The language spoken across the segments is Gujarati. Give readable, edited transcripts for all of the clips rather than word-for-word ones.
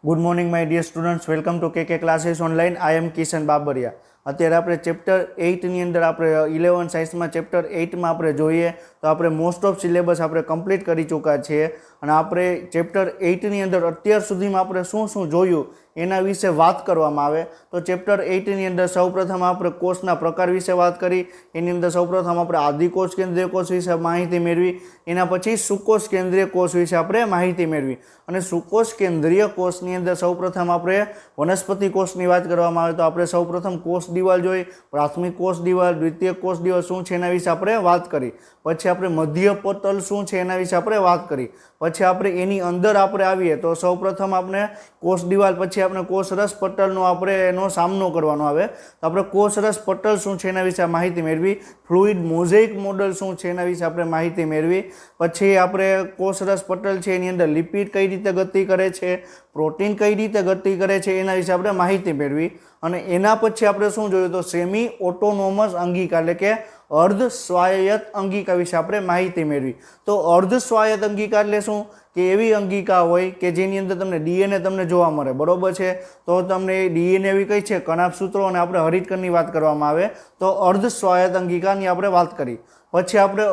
Good morning my dear students, welcome to K classes online. I am Kishan Babariya. અત્યારે આપણે ચેપ્ટર 8 ની અંદર આપણે 11 સાયન્સમાં ચેપ્ટર 8 માં આપણે જોઈએ તો આપણે મોસ્ટ ઓફ સિલેબસ આપણે કમ્પ્લીટ કરી ચૂક્યા છીએ અને આપણે ચેપ્ટર 8 ની અંદર અત્યાર સુધીમાં આપણે શું શું જોયું એના વિશે વાત કરવામાં આવે તો ચેપ્ટર 8 ની અંદર સૌપ્રથમ આપણે કોષના પ્રકાર વિશે વાત કરી। એની અંદર સૌપ્રથમ આપણે આદિકોષ કેન્દ્રીય કોષ વિશે માહિતી મેળવી। એના પછી સુકોષ કેન્દ્રીય કોષ વિશે આપણે માહિતી મેળવી અને સુકોષ કેન્દ્રીય કોષની અંદર સૌપ્રથમ આપણે વનસ્પતિ કોષની વાત કરવામાં આવે તો આપણે સૌપ્રથમ કોષ દિવાલ જોઈ, પ્રાથમિક કોષ દિવાલ, દ્વિતીય કોષ દિવાલ શું છે એના વિશે આપણે વાત કરી। પછી આપણે મધ્ય પટલ શું છે એના વિશે આપણે વાત કરી। પછી આપણે એની અંદર આપણે આવીએ તો સૌપ્રથમ આપણે કોષ દિવાલ પછી આપણે કોષરસ પટલનો આપણે એનો સામનો કરવાનો આવે તો આપણે કોષરસ પટલ શું છે એના વિશે માહિતી મેળવી। ફ્લુઇડ મોઝેઇક મોડલ શું છે એના વિશે આપણે માહિતી મેળવી। પછી આપણે કોષરસ પટલ છે એની અંદર લિપિડ કઈ રીતે ગતિ કરે છે, પ્રોટીન કઈ રીતે ગતિ કરે છે એના વિશે આપણે માહિતી મેળવી અને એના પછી આપણે શું જોયું તો સેમી ઓટોનોમસ અંગિકા એટલે કે અર્ધ સ્વાયત્ત અંગિકા વિશે આપણે માહિતી મેળવી। તો અર્ધ સ્વાયત્ત અંગિકા એટલે શું કે એવી અંગિકા હોય કે જેની અંદર તમને ડીએનએ તમને જોવા મળે, બરોબર છે। તો તમને ડીએનએ એવી કઈ છે કણાભસૂત્રો અને આપણે હરિતકણની વાત કરવામાં આવે તો અર્ધ સ્વાયત્ત અંગિકાની આપણે વાત કરી। પછી આપણે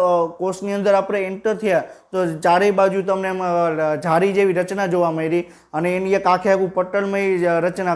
કોષની અંદર આપણે એન્ટર થયા તો ચારેય બાજુ તમને જારી જેવી રચના જોવા મળી અને એની એક આખે આખું પટલમય રચના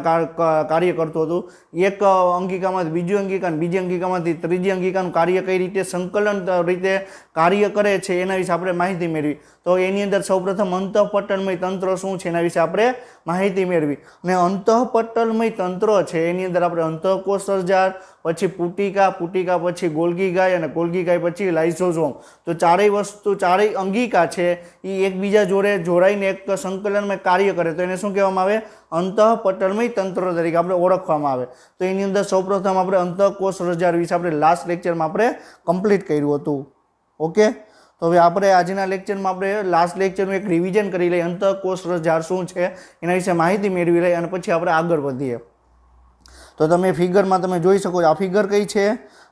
કાર્ય કરતું હતું। એક અંગિકામાંથી બીજી અંગિકા, બીજી અંગિકામાંથી ત્રીજી અંગિકાનું કાર્ય કઈ રીતે સંકલન રીતે કાર્ય કરે છે એના વિશે આપણે માહિતી મેળવી। તો એની અંદર સૌપ્રથમ અંતઃપટલમય તંત્ર શું છે એના વિશે આપણે માહિતી મેળવી અને અંતઃપટલમય તંત્ર છે એની અંદર આપણે અંતઃકોષ સર્જાર, પછી પુટિકા, પુટિકા પછી ગોલ્ગી ગાય અને ગોલ્ગી ગાય પછી લાઇસોઝોમ। તો ચારેય વસ્તુ, ચારેય અંગિકા છે એ એકબીજા જોડે જોડાઈને એક સંકલનમાં કાર્ય કરે તો એને શું કહેવામાં આવે અંતઃપટલમય તંત્ર તરીકે આપણે ઓળખવામાં આવે। તો એની અંદર સૌપ્રથમ આપણે અંતઃકોષ સર્જાર વિશે આપણે લાસ્ટ લેક્ચરમાં આપણે કમ્પ્લીટ કર્યું હતું। ઓકે, તો હવે આપણે આજના લેક્ચરમાં આપણે લાસ્ટ લેક્ચરનું એક રિવિઝન કરી લઈએ, અંતઃકોષ સર્જાર શું છે એના વિશે માહિતી મેળવી લઈએ અને પછી આપણે આગળ વધીએ। તો તમે ફિગરમાં તમે જોઈ શકો છો આ ફિગર કઈ છે,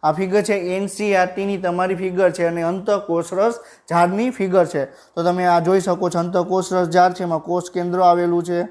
આ ફિગર છે એનસીઈઆરટીની તમારી ફિગર છે અને અંતઃકોષરસ ઝાડની ફિગર છે। તો તમે આ જોઈ શકો છો અંતઃકોષરસ ઝાડ છે, એમાં કોષ કેન્દ્ર આવેલું છે,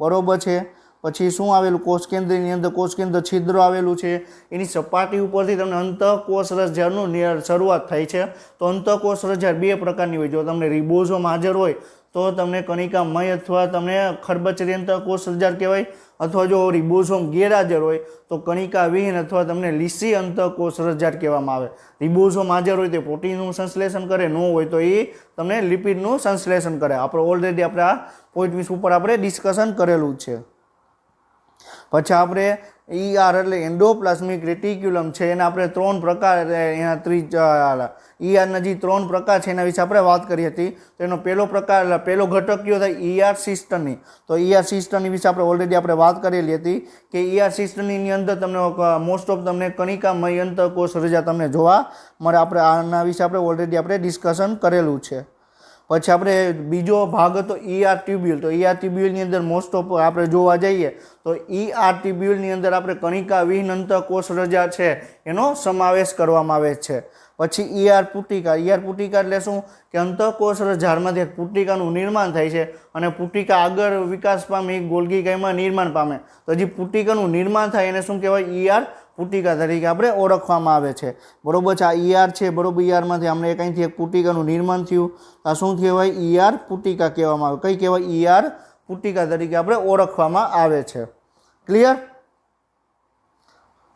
બરોબર છે। પછી શું આવેલું કોષ કેન્દ્રની અંદર કોષ કેન્દ્ર છિદ્ર આવેલું છે, એની સપાટી ઉપરથી તમને અંતઃકોષરસ ઝાડનું શરૂઆત થાય છે। તો અંતઃકોષરસ ઝાડ બે પ્રકારની હોય, જો તમને રિબોઝોમ હાજર હોય તો તમને કણિકામય અથવા તમને ખરબચડી અંતઃકોષરસ ઝાડ કહેવાય, અથવા જો રિબોઝોમ ગેરહાજર હોય તો કણિકા વિહીન અથવા તમને લીસી અંતઃકોષરસ ઝાડ કહેવામાં આવે। રિબોઝોમ હાજર હોય તે પ્રોટીનનું સંશ્લેષણ કરે, ન હોય તો એ તમને લિપિડનું સંશ્લેષણ કરે। આપણે ઓલરેડી આપણે આ પોઈન્ટ વિશે ઉપર આપણે ડિસ્કશન કરેલું છે। પછી આપણે ઈઆર એટલે એન્ડોપ્લાઝમિક રેટિક્યુલમ છે એના આપણે ત્રણ પ્રકાર, એના ઈઆરના જે ત્રણ પ્રકાર છે એના વિશે આપણે વાત કરી હતી। તો એનો પહેલો પ્રકાર, પહેલો ઘટક કયો થાય ઈઆર સિસ્ટમની। તો ઈઆર સિસ્ટમની વિશે આપણે ઓલરેડી આપણે વાત કરેલી હતી કે ઈઆર સિસ્ટમની અંદર તમને મોસ્ટ ઓફ તમને કણિકામય અંતઃકોષ રજા તમને જોવા મળે। આપણે આના વિશે આપણે ઓલરેડી આપણે ડિસ્કશન કરેલું છે। પછી આપણે બીજો ભાગ હતો ઈઆર ટ્યુબ્યુલ। તો ઈઆર ટ્યુબ્યુલની અંદર મોસ્ટ ઓફ આપણે જોવા જઈએ તો ઈઆર ટ્યુબ્યુલની અંદર આપણે કણિકા વિહીન અંતઃકોષ રજા છે એનો સમાવેશ કરવામાં આવે છે। પછી ઈઆર પુટિકા, ઈઆર પુટિકા એટલે શું કે અંતઃકોષ ઝાડમાંથી એક પુટિકાનું નિર્માણ થાય છે અને પુટિકા આગળ વિકાસ પામી ગોલ્ગી ગાયમાં નિર્માણ પામે તો જે પુટિકાનું નિર્માણ થાય એને શું કહેવાય ઈઆર પુટિકા તરીકે આપણે ઓળખવામાં આવે છે, બરોબર છે। આ ઈઆર છે, બરોબર, ઈઆરમાંથી આપણે અહીંથી એક પુટિકાનું નિર્માણ થયું, આ શું કહેવાય ઈઆર પુટિકા કહેવામાં આવે। કઈ કહેવાય ઈઆર પુટિકા તરીકે આપણે ઓળખવામાં આવે છે। ક્લિયર?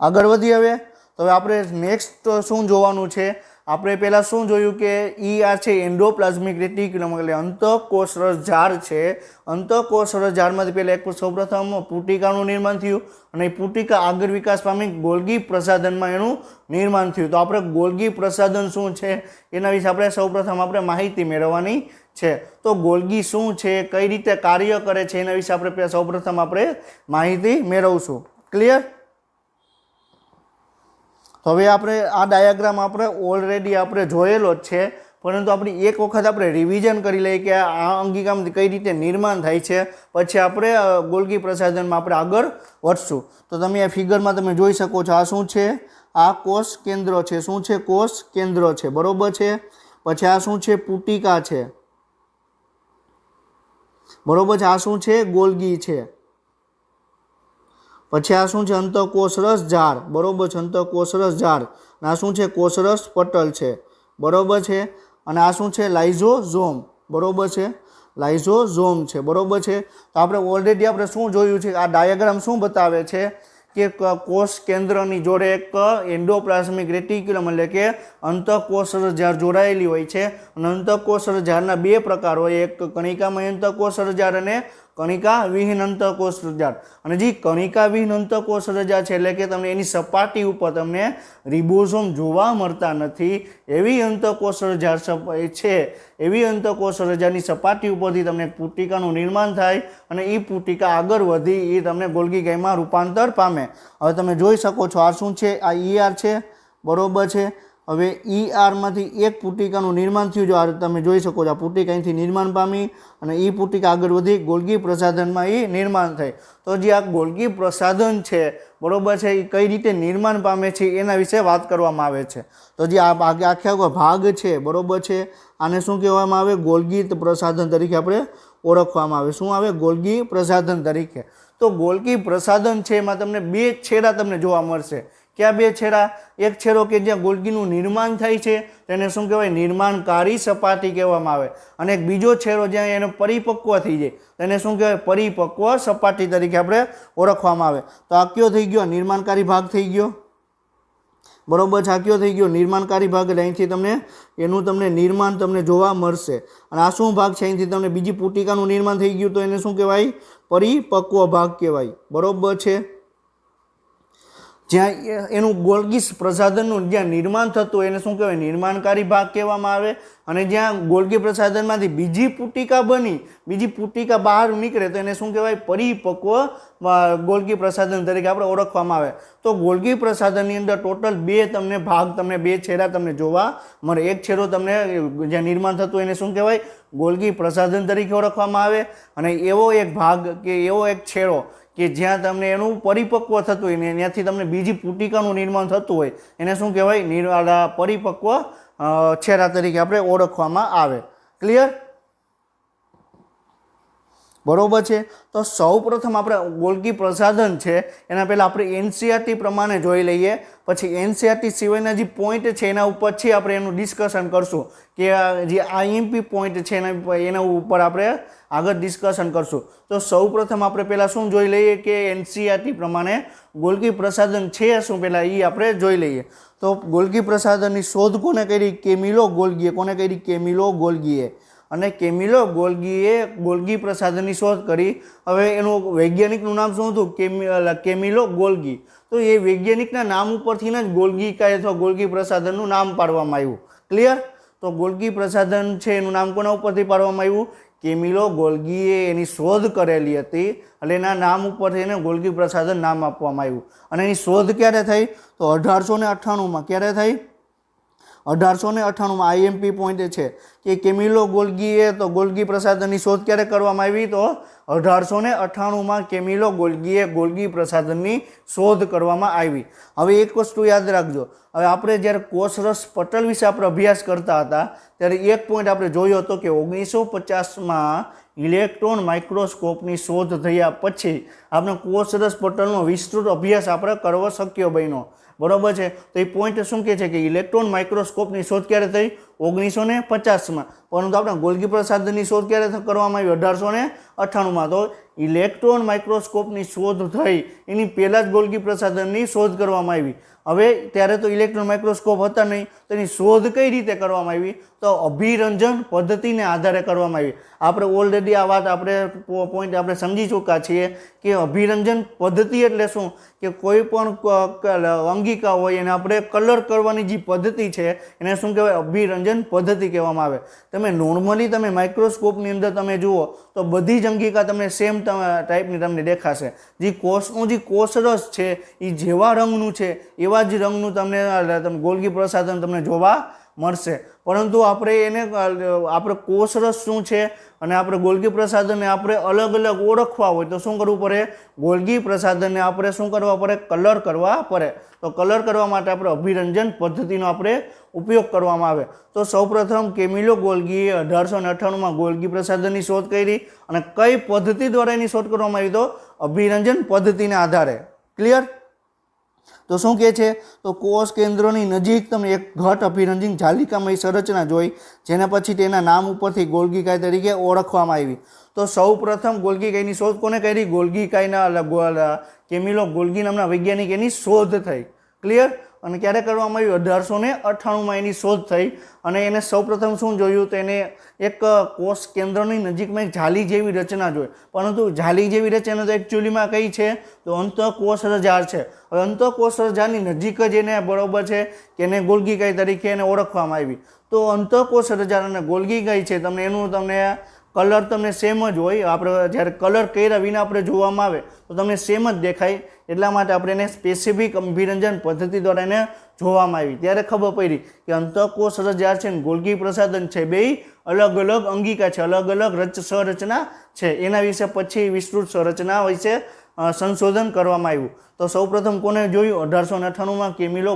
આગળ વધી હવે તો હવે આપણે નેક્સ્ટ શું જોવાનું છે, આપણે પહેલાં શું જોયું કે ઈઆર છે એન્ડોપ્લાઝમિક રેટિક્યુલમ એટલે અંતઃકોષરસ ઝાડ છે। અંતઃકોષરસ ઝાડમાંથી પહેલાં એક સૌપ્રથમ પુટિકાનું નિર્માણ થયું અને એ પુટિકા આગળ વિકાસ પામી ગોલ્ગી પ્રસાધનમાં એનું નિર્માણ થયું। તો આપણે ગોલ્ગી પ્રસાધન શું છે એના વિશે આપણે સૌપ્રથમ આપણે માહિતી મેળવવાની છે। તો ગોલ્ગી શું છે, કઈ રીતે કાર્ય કરે છે એના વિશે આપણે સૌપ્રથમ આપણે માહિતી મેળવશું। ક્લિયર? તો હવે આપણે આ ડાયાગ્રામ આપણે ઓલરેડી આપણે જોયેલો જ છે, પરંતુ આપણે એક વખત આપણે રિવિઝન કરી લઈએ કે આ અંગિકામાંથી કઈ રીતે નિર્માણ થાય છે, પછી આપણે ગોલ્ગી પ્રસાધનમાં આપણે આગળ વધશું। તો તમે આ ફિગરમાં તમે જોઈ શકો છો આ શું છે, આ કોષ કેન્દ્ર છે, શું છે કોષ કેન્દ્ર છે, બરોબર છે। પછી આ શું છે પુટિકા છે, બરોબર છે, આ શું છે? ગોલ્ગી છે. પછી આ શું છે? અંતઃકોષરસ ઝાડ. બરોબર છે, અંતઃકોષરસ ઝાડ. આ શું છે? કોષરસ પટલ છે. બરોબર છે. અને આ શું છે? લાઇઝોઝોમ. બરોબર છે, લાઇઝોઝોમ છે. બરોબર છે. તો આપણે ઓલરેડી આપણે શું જોયું છે? આ ડાયાગ્રામ શું બતાવે છે કે કોષ કેન્દ્રની જોડે એક એન્ડોપ્લાઝમિક રેટિક્યુલમ એટલે કે અંતઃકોષરસ ઝાડ જોડાયેલી હોય છે. અને અંતઃકોષરસ ઝાડના બે પ્રકાર હોય, એક કણિકામય અંતઃકોષરસ ઝાડ અને કણિકા વિહીન અંતઃકોષરસ ઝાડ. અને જે કણિકા વિહીન અંતઃકોષરસ ઝાડ છે એટલે કે તમને એની સપાટી ઉપર તમને રિબોઝોમ જોવા મળતા નથી એવી અંતઃકોષરસ ઝાડ છે. એવી અંતઃકોષરસ ઝાડની સપાટી ઉપરથી તમને પુટિકાનું નિર્માણ થાય અને એ પુટિકા આગળ વધી એ તમને ગોલ્ગી કાયમાં રૂપાંતર પામે. હવે તમે જોઈ શકો છો આ શું છે? આ ER છે. બરોબર છે. હવે ERમાંથી એક પુટિકાનું નિર્માણ થયું. જો આ તમે જોઈ શકો છો, આ પુટિકા અહીંથી નિર્માણ પામી અને એ પુટિકા આગળ વધી ગોલ્ગી પ્રસાધનમાં એ નિર્માણ થઈ. તો જે આ ગોલ્ગી પ્રસાધન છે, બરોબર છે, એ કઈ રીતે નિર્માણ પામે છે એના વિશે વાત કરવામાં આવે છે. તો જે આ આખો ભાગ છે, બરોબર છે, આને શું કહેવામાં આવે? ગોલ્ગી પ્રસાધન તરીકે આપણે ઓળખવામાં આવે. શું આવે? ગોલ્ગી પ્રસાધન તરીકે. તો ગોલ્ગી પ્રસાધન છે એમાં તમને બે છેડા તમને જોવા મળશે. ક્યાં બે છેડા? એક છેડો કે જ્યાં ગોલ્ગીનું નિર્માણ થાય છે તેને શું કહેવાય? નિર્માણકારી સપાટી કહેવામાં આવે. અને એક બીજો છેડો જ્યાં એનો પરિપક્વ થઈ જાય તેને શું કહેવાય? પરિપક્વ સપાટી તરીકે આપણે ઓળખવામાં આવે. તો આ કયો થઈ ગયો? નિર્માણકારી ભાગ થઈ ગયો. બરોબર છે, આ કયો થઈ ગયો? નિર્માણકારી ભાગ. એટલે અહીંથી તમને એનું તમને નિર્માણ તમને જોવા મળશે. અને આ શું ભાગ છે? અહીંથી તમને બીજી પુટિકાનું નિર્માણ થઈ ગયું તો એને શું કહેવાય? પરિપક્વ ભાગ કહેવાય. બરોબર છે. જ્યાં એનું ગોલ્ગી પ્રસાધનનું જ્યાં નિર્માણ થતું હોય એને શું કહેવાય? નિર્માણકારી ભાગ કહેવામાં આવે. અને જ્યાં ગોલ્ગી પ્રસાધનમાંથી બીજી પુટિકા બની, બીજી પુટિકા બહાર નીકળે તો એને શું કહેવાય? પરિપક્વ ગોલ્ગી પ્રસાધન તરીકે આપણે ઓળખવામાં આવે. તો ગોલ્ગી પ્રસાધનની અંદર ટોટલ બે તમને ભાગ, તમને બે છેડા તમને જોવા મળે. એક છેડો તમને જ્યાં નિર્માણ થતું હોય એને શું કહેવાય? ગોલ્ગી પ્રસાધન તરીકે ઓળખવામાં આવે. અને એવો એક ભાગ કે એવો એક છેડો કે જ્યાં તમને એનું પરિપક્વ થતું હોય ને ત્યાંથી તમને બીજી પુટિકાનું નિર્માણ થતું હોય એને શું કહેવાય? પરિપક્વ છેડા તરીકે આપણે ઓળખવામાં આવે. ક્લિયર? બરોબર છે. તો સૌ પ્રથમ આપણે ગોલ્ગી પ્રસાધન છે એના પહેલાં આપણે NCERT પ્રમાણે જોઈ લઈએ. પછી NCERT સિવાયના જે પોઈન્ટ છે એના ઉપર પછી આપણે એનું ડિસ્કશન કરશું કે જે IMP પોઈન્ટ છે એના ઉપર આપણે આગળ ડિસ્કશન કરશું. તો સૌ પ્રથમ આપણે પહેલાં શું જોઈ લઈએ કે NCERT પ્રમાણે ગોલ્ગી પ્રસાધન છે શું પહેલાં એ આપણે જોઈ લઈએ. તો ગોલ્ગી પ્રસાધનની શોધ કોને કરી? કેમિલો ગોલ્ગીએ. કોને કરી? કેમિલો ગોલ્ગીએ. અને કેમિલો ગોલ્ગીએ ગોલ્ગી પ્રસાધનની શોધ કરી. હવે એનું વૈજ્ઞાનિકનું નામ શું હતું? Camillo Golgi. તો એ વૈજ્ઞાનિકના નામ ઉપરથી જ ગોલ્ગીકાય અથવા ગોલ્ગી પ્રસાધનનું નામ પાડવામાં આવ્યું. ક્લિયર? તો ગોલ્ગી પ્રસાધન છે એનું નામ કોના ઉપરથી પાડવામાં આવ્યું? કેમિલો ગોલ્ગીએ એની શોધ કરેલી હતી એટલે એના નામ ઉપરથી એને ગોલ્ગી પ્રસાધન નામ આપવામાં આવ્યું. અને એની શોધ ક્યારે થઈ? તો 1898માં. ક્યારે થઈ? 1898માં. IMP પોઈન્ટ છે કે કેમિલો ગોલ્ગીએ તો ગોલ્ગી પ્રસાધનની શોધ ક્યારે કરવામાં આવી? તો 1898માં કેમિલો ગોલ્ગીએ ગોલ્ગી પ્રસાધનની શોધ કરવામાં આવી. હવે એક વસ્તુ યાદ રાખજો, હવે આપણે જ્યારે કોષરસ પટલ વિશે આપણે અભ્યાસ કરતા હતા ત્યારે એક પોઈન્ટ આપણે જોયો હતો કે 1950માં ઇલેક્ટ્રોન માઇક્રોસ્કોપની શોધ થયા પછી આપણે કોષરસ પટલનો વિસ્તૃત અભ્યાસ આપણે કરવો શક્ય બન્યો. બરોબર છે. તો એ પોઈન્ટ શું કહે છે કે ઇલેક્ટ્રોન માઇક્રોસ્કોપની શોધ ક્યારે થઈ? 1950માં. પરંતુ આપણે ગોલ્ગી પ્રસાધનની શોધ ક્યારે કરવામાં આવી? 1898માં. તો ઇલેક્ટ્રોન માઇક્રોસ્કોપની શોધ થઈ એની પહેલાં જ ગોલ્ગી પ્રસાધનની શોધ કરવામાં આવી. હવે ત્યારે તો ઇલેક્ટ્રોન માઇક્રોસ્કોપ હતા નહીં તો એની શોધ કઈ રીતે કરવામાં આવી? તો અભિરંજન પદ્ધતિને આધારે કરવામાં આવી. આપણે ઓલરેડી આ વાત આપણે પોઈન્ટ આપણે સમજી ચૂક્યા છીએ કે અભિરંજન પદ્ધતિ એટલે શું કે કોઈ પણ અંગિકા હોય એને આપણે કલર કરવાની જે પદ્ધતિ છે એને શું કહેવાય? અભિરંજન પદ્ધતિ કહેવામાં આવે. તમે નોર્મલી તમે માઇક્રોસ્કોપની અંદર તમે જુઓ તો બધી જ અંગિકા તમને સેમ ટાઈપની તમને દેખાશે. જે કોષનું જે કોષરસ છે એ જેવા રંગનું છે એવા જ રંગનું તમને ગોલ્ગી પ્રસાધન તમને જોવા મળશે, પરંતુ આપણે એને આપણે કોષરસ શું છે અને આપણે ગોલ્ગી પ્રસાધનને આપણે અલગ અલગ ઓળખવા હોય તો શું કરવું પડે? ગોલ્ગી પ્રસાધનને આપણે શું કરવા પડે? કલર કરવા પડે. તો કલર કરવા માટે આપણે અભિરંજન પદ્ધતિનો આપણે ઉપયોગ કરવામાં આવે. તો સૌપ્રથમ કેમિલો ગોલ્ગીએ 1898માં ગોલ્ગી પ્રસાધનની શોધ કરી અને કઈ પદ્ધતિ દ્વારા એની શોધ કરવામાં આવી? તો અભિરંજન પદ્ધતિના આધારે. ક્લિયર? તો શું કહે છે? તો કોષ કેન્દ્રની નજીક તમે એક ઘટ અભિરંજન જાલિકામય સંરચના જોઈ, જેના પછી તેના નામ ઉપરથી ગોલ્ગી કાય તરીકે ઓળખવામાં આવી. તો સૌ પ્રથમ ગોલ્ગી કાયની શોધ કોને કરી? ગોલ્ગી કાયના કેમિલો ગોલ્ગી નામના વૈજ્ઞાનિક એની શોધ થઈ. ક્લિયર? અને ક્યારે કરવામાં આવ્યું? 1898માં એની શોધ થઈ અને એને સૌપ્રથમ શું જોયું? તો એને એક કોષ કેન્દ્રની નજીકમાં એક જાલી જેવી રચના જોઈ, પરંતુ જાલી જેવી રચના તો એકચ્યુઅલીમાં કઈ છે? તો અંતઃકોષ રજાળ છે. હવે અંતઃકોષ રજાળની નજીક જ એને બરોબર છે કે એને ગોલ્ગી કાય તરીકે એને ઓળખવામાં આવી. તો અંતઃકોષ રજાળ અને ગોલ્ગી કાય છે, તમને એનું તમને કલર તમને સેમ જ હોય. આપણે જ્યારે કલર કર્યા વિના આપણે જોવામાં આવે તો તમને સેમ જ દેખાય, એટલા માટે આપણે એને સ્પેસિફિક અભિરંજન પદ્ધતિ દ્વારા એને જોવામાં આવી. ત્યારે ખબર પડી કે અંતઃકોષ રજાળ છે ને ગોલ્ગી પ્રસાધન છે, બે અલગ અલગ અંગિકા છે, અલગ અલગ સંરચના છે. એના વિશે પછી વિસ્તૃત સંરચના વિશે સંશોધન કરવામાં આવ્યું. તો સૌપ્રથમ કોને જોયું? 1898માં કેમિલો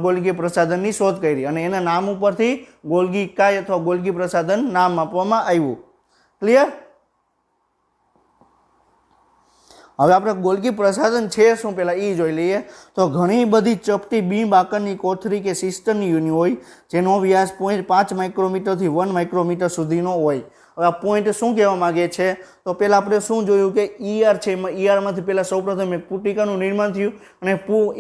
ગોલ્ગી પ્રસાધનની શોધ કરી અને એના નામ ઉપરથી ગોલ્ગી કાય અથવા ગોલ્ગી પ્રસાધન નામ આપવામાં આવ્યું. ક્લિયર? હવે આપણે ગોલ્ગી પ્રસાધન છે શું પહેલાં એ જોઈ લઈએ. તો ઘણી બધી ચપટી બીમ આકારની કોથળી કે સિસ્ટમની યુનિ હોય, જેનો વ્યાસ 0.5 માઇક્રોમીટરથી 1 માઇક્રોમીટર સુધીનો હોય. હવે આ પોઈન્ટ શું કહેવા માગે છે? તો પહેલાં આપણે શું જોયું કે ઈઆર છે, એમાં ઈઆરમાંથી પહેલાં સૌપ્રથમ એક પુટિકાનું નિર્માણ થયું અને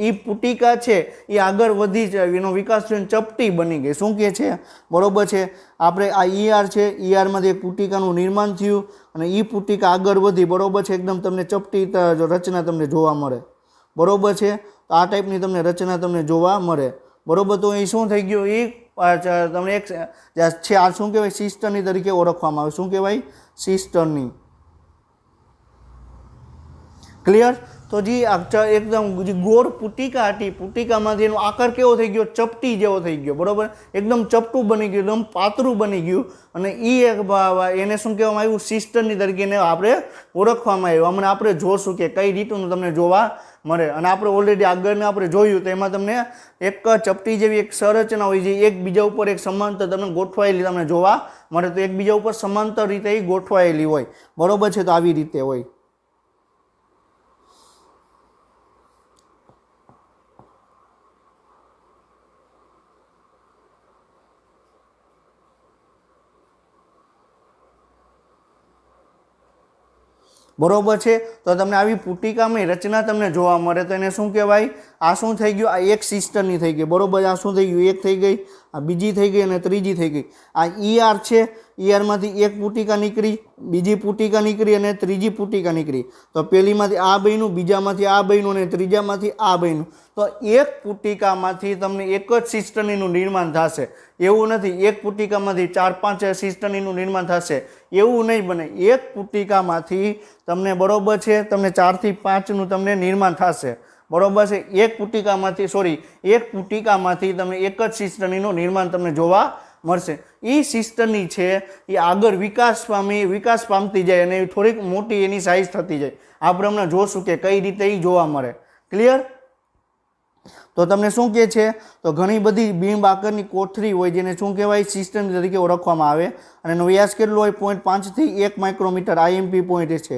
એ પુટિકા છે એ આગળ વધી એનો વિકાસ થયો, ચપટી બની ગઈ. શું કહે છે? બરોબર છે. આપણે આ ઈઆર છે, ઈઆરમાંથી એક પુટિકાનું નિર્માણ થયું અને એ પુટિકા આગળ વધી. બરોબર છે. એકદમ તમને ચપટી રચના તમને જોવા મળે. બરોબર છે. તો આ ટાઈપની તમને રચના તમને જોવા મળે. બરોબર. તો એ શું થઈ ગયું? એ તમને એક છે આ શું કહેવાય? સિસ્ટરની તરીકે ઓળખવામાં આવે. શું કહેવાય? સિસ્ટરની. ક્લિયર? તો જે એકદમ ગોળ પુટિકા હતી, પુટિકામાંથી એનો આકાર કેવો થઈ ગયો? ચપટી જેવો થઈ ગયો. બરોબર. એકદમ ચપટું બની ગયું, એકદમ પાતળું બની ગયું અને એને શું કહેવામાં આવ્યું? સિસ્ટરની તરીકે આપણે ઓળખવામાં આવ્યું. હમણાં આપણે જોશું કે કઈ રીતનું તમને જોવા મળે. અને આપણે ઓલરેડી આગળને આપણે જોયું તો એમાં તમને એક ચપટી જેવી એક સંરચના હોય છે, એકબીજા ઉપર એક સમાંતર તમને ગોઠવાયેલી તમને જોવા મળે. તો એકબીજા ઉપર સમાંતર રીતે ગોઠવાયેલી હોય. બરોબર છે. તો આવી રીતે હોય. બરોબર છે. તો તમને આવી પુટિકામાં રચના તમને જોવા મળે તો એને શું કહેવાય? આ શું થઈ ગયું? આ એક સિસ્ટમની થઈ ગઈ. બરોબર. આ શું થઈ ગયું? એક થઈ ગઈ, આ બીજી થઈ ગઈ અને ત્રીજી થઈ ગઈ. આ ઈઆર છે, ઈઆરમાંથી એક પુટિકા નીકળી, બીજી પુટિકા નીકળી અને ત્રીજી પુટિકા નીકળી. તો પહેલીમાંથી આ બન્યું, બીજામાંથી આ બન્યું અને ત્રીજામાંથી આ બન્યું. તો એક પુટિકામાંથી તમને એક જ સિસ્ટમનું નિર્માણ થશે એવું નથી. એક પુટિકામાંથી 4-5 સિસ્ટમનું નિર્માણ થશે એવું નહીં બને. એક પુટિકામાંથી તમને બરોબર છે તમને 4 થી 5નું તમને નિર્માણ થશે. બરોબર છે. એક પુટિકામાંથી તમને એક જ સિસ્ટમનું નિર્માણ તમને જોવા મળશે. એ સિસ્ટમની છે એ આગળ વિકાસ પામતી જાય અને થોડીક મોટી એની સાઇઝ થતી જાય. આપણે હમણાં જોશું કે કઈ રીતે એ જોવા મળે. ક્લિયર? તો તમને શું કહે છે? તો ઘણી બધી બીમ આકારની કોથળી હોય જેને શું કહેવાય? સિસ્ટમ તરીકે ઓળખવામાં આવે અને એનો વ્યાસ કેટલો હોય? 0.5 થી 1 માઇક્રોમીટર. આઈએમપી પોઈન્ટ છે.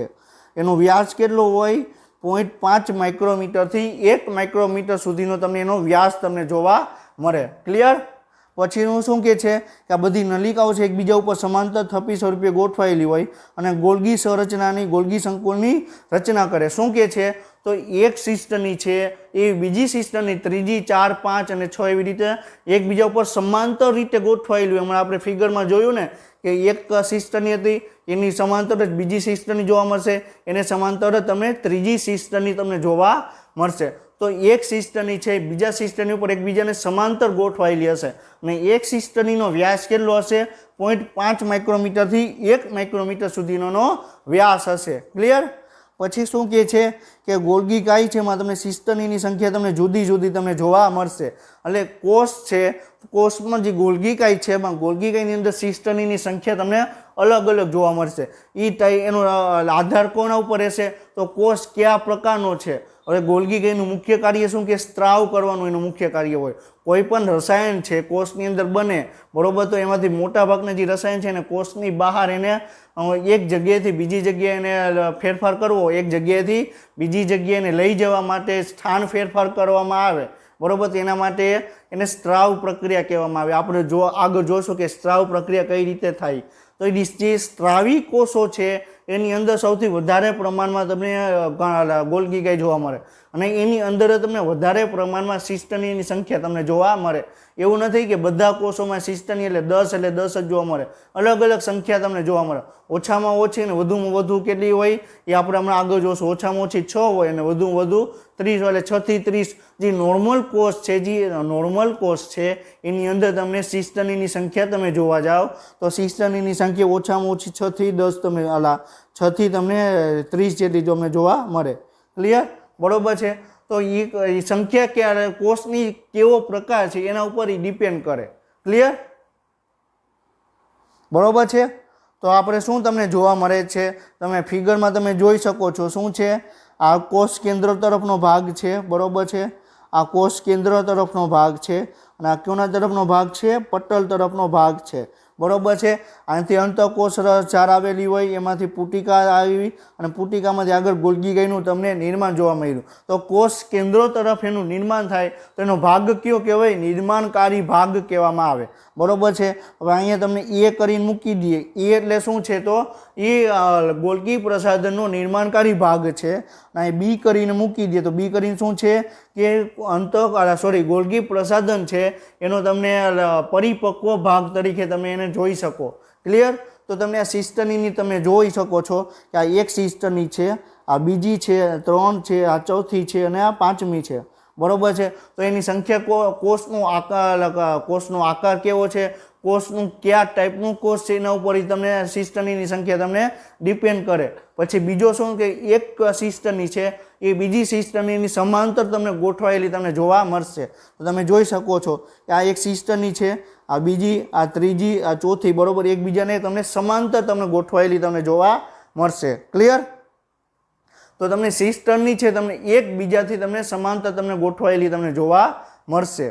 એનો વ્યાસ કેટલો હોય? 0.5 માઇક્રોમીટરથી 1 માઇક્રોમીટર સુધીનો તમને એનો વ્યાસ તમને જોવા મળે. ક્લિયર? પછીનું શું કહે છે કે આ બધી નલિકાઓ છે એકબીજા ઉપર સમાંતર થપ્પી સ્વરૂપે ગોઠવાયેલી હોય અને ગોલ્ગી સંરચનાની ગોલ્ગી સંકુલની રચના કરે. શું કહે છે? તો એક સિસ્ટમની છે એ બીજી સિસ્ટમની ત્રીજી, 4, 5 અને 6 એવી રીતે એકબીજા ઉપર સમાંતર રીતે ગોઠવાયેલી હોય. હમણાં આપણે ફિગરમાં જોયું ને કે એક સિસ્ટમની હતી એની સમાંતર જ બીજી સિસ્ટમની જોવા મળશે, એને સમાંતર જ તમને ત્રીજી સિસ્ટમની તમને જોવા મળશે. તો એક સિસ્ટમની છે બીજા સિસ્ટમની ઉપર એકબીજાને સમાંતર ગોઠવાયેલી હશે અને એક સિસ્ટમનો વ્યાસ કેટલો હશે? 0.5 માઇક્રોમીટરથી 1 માઇક્રોમીટર સુધીનો વ્યાસ હશે. ક્લિયર? પછી શું કહે છે કે ગોલ્ગી કાય છે એમાં તમને સિસ્ટનીની સંખ્યા તમને જુદી જુદી તમને જોવા મળશે. એટલે કોષ છે, કોષમાં જે ગોલ્ગી કાય છે એમાં ગોલ્ગી કાયની અંદર સિસ્ટનીની સંખ્યા તમને અલગ અલગ જોવા મળશે. એનો આધાર કોના ઉપર રહેશે તો કોષ કયા પ્રકારનો છે. હવે ગોલ્ગી કાયનું મુખ્ય કાર્ય શું કે સ્ત્રાવ કરવાનું એનું મુખ્ય કાર્ય હોય. કોઈ પણ રસાયણ છે કોષની અંદર બને બરોબર, તો એમાંથી મોટા ભાગના જે રસાયણ છે એને કોષની બહાર એને એક જગ્યાએથી બીજી જગ્યાએ એને ફેરફાર કરવો, એક જગ્યાએથી બીજી જગ્યાએ એને લઈ જવા માટે સ્થાન ફેરફાર કરવામાં આવે બરોબર. તેના માટે એને સ્ત્રાવ પ્રક્રિયા કહેવામાં આવે. આપણે જો આગળ જોશું કે સ્ત્રાવ પ્રક્રિયા કઈ રીતે થાય. તો જે સ્ત્રાવી કોષો છે એની અંદર સૌથી વધારે પ્રમાણમાં તમને ગોલ્ગી કાય જોવા મળે અને એની અંદર તમને વધારે પ્રમાણમાં સિસ્ટનીની સંખ્યા તમને જોવા મળે. એવું નથી કે બધા કોષોમાં સિસ્ટની એટલે 10 જ જોવા મળે. અલગ અલગ સંખ્યા તમને જોવા મળે. ઓછામાં ઓછી અને વધુમાં વધુ કેટલી હોય એ આપણે હમણાં આગળ જોશું. ઓછામાં ઓછી 6 હોય અને વધુમાં વધુ 30 હોય. એટલે 6 થી 30 જે નોર્મલ કોષ છે, જે નોર્મલ કોષ છે એની અંદર તમને સિસ્ટનીની સંખ્યા તમે જોવા જાઓ તો સિસ્ટનીની સંખ્યા ઓછામાં ઓછી 6 થી 10 તમે 6 થી તમને 30 જેટલી તમને જોવા મળે. ક્લિયર બરોબર છે. તો એ સંખ્યા ક્યારે કોષની કેવો પ્રકાર છે એના ઉપર એ ડિપેન્ડ કરે. ક્લિયર બરોબર છે. તો આપણે શું તમને જોવા મળે છે, તમે ફિગરમાં તમે જોઈ શકો છો. શું છે આ કોષ કેન્દ્ર તરફનો ભાગ છે બરોબર છે. આ કોષ કેન્દ્ર તરફનો ભાગ છે અને આ કોના તરફનો ભાગ છે, પટલ તરફનો ભાગ છે બરોબર છે. આનાથી અંતઃકોષ રસજાળ આવેલી હોય, એમાંથી પુટિકા આવી અને પુટિકામાંથી આગળ ગોલ્ગી કાયનું તમને નિર્માણ જોવા મળ્યું. તો કોષ કેન્દ્રો તરફ એનું નિર્માણ થાય તો એનો ભાગ કયો કહેવાય, નિર્માણકારી ભાગ કહેવામાં આવે બરોબર છે. હવે અહીંયા તમને એ કરીને મૂકી દઈએ. એ એટલે શું છે તો એ ગોલ્ગી પ્રસાધનનો નિર્માણકારી ભાગ છે. અને બી કરીને મૂકી દઈએ તો બી કરીને શું છે કે ગોલ્ગી પ્રસાધન છે એનો તમને પરિપક્વ ભાગ તરીકે તમે એને જોઈ શકો. ક્લિયર. તો તમને આ સિસ્ટનીની તમે જોઈ શકો છો કે આ એક સિસ્ટની છે, આ બીજી છે, 3 છે, આ ચોથી છે અને આ 5મી છે બરોબર છે. તો એની સંખ્યા કોષનો આકાર કેવો છે, કોષનું કયા ટાઈપનું કોષ છે એના ઉપર તમને સિસ્ટનીની સંખ્યા તમને ડિપેન્ડ કરે. પછી બીજો શું કે એક સિસ્ટની છે એ બીજી સિસ્ટનીની સમાંતર તમને ગોઠવાયેલી તમને જોવા મળશે. તો તમે જોઈ શકો છો કે આ એક સિસ્ટની છે, આ બીજી, આ ત્રીજી, આ ચોથી બરોબર એકબીજાને તમને સમાંતર તમને ગોઠવાયેલી તમને જોવા મળશે. ક્લિયર. તો તમને સિસ્ટરની છે તમને એકબીજાથી તમને સમાંતર તમને ગોઠવાયેલી તમને જોવા મળશે.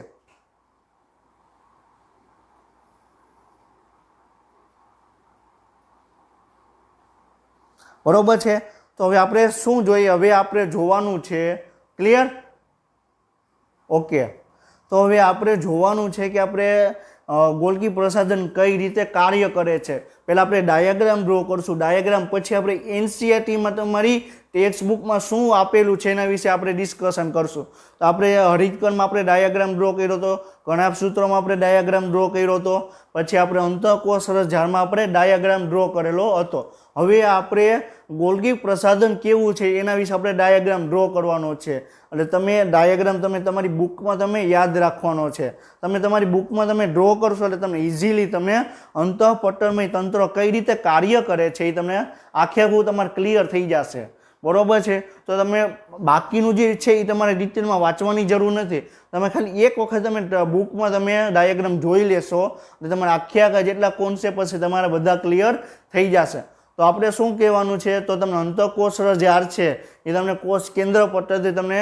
બરોબર છે. તો હવે આપણે શું જોઈએ, હવે આપણે જોવાનું છે. Clear okay. તો હવે આપણે જોવાનું છે કે આપણે ગોલ્ગી પ્રસાધન કઈ રીતે કાર્ય કરે છે. પહેલાં આપણે ડાયાગ્રામ ડ્રો કરશું. ડાયાગ્રામ પછી આપણે એનસીઈઆરટીમાં તમારી ટેક્સ્ટ બુકમાં શું આપેલું છે એના વિશે આપણે ડિસ્કશન કરશું. તો આપણે હરિતકણમાં આપણે ડાયાગ્રામ ડ્રો કર્યો હતો, ઘણા સૂત્રોમાં આપણે ડાયાગ્રામ ડ્રો કર્યો હતો, પછી આપણે અંતઃકોષ રસજાળમાં આપણે ડાયાગ્રામ ડ્રો કરેલો હતો. હવે આપણે ગોલ્ગી પ્રસાધન કેવું છે એના વિશે આપણે ડાયાગ્રામ ડ્રો કરવાનો છે. એટલે તમે ડાયાગ્રામ તમે તમારી બુકમાં તમે યાદ રાખવાનો છે. તમે તમારી બુકમાં તમે ડ્રો કરશો એટલે તમને ઇઝીલી તમને અંતઃપટલમય તંત્ર કઈ રીતે કાર્ય કરે છે એ તમને આખે આખું તમારે ક્લિયર થઈ જશે બરોબર છે. તો તમે બાકીનું જે છે એ તમારે ડિટેલમાં વાંચવાની જરૂર નથી. તમે ખાલી એક વખત તમે બુકમાં તમે ડાયાગ્રામ જોઈ લેશો એટલે તમારે આખે આખા જેટલા કોન્સેપ્ટ હશે તમારા બધા ક્લિયર થઈ જશે. તો આપણે શું કહેવાનું છે તો તમને અંતઃકોષ રસજાળ છે એ તમને કોષ કેન્દ્ર પટલથી તમને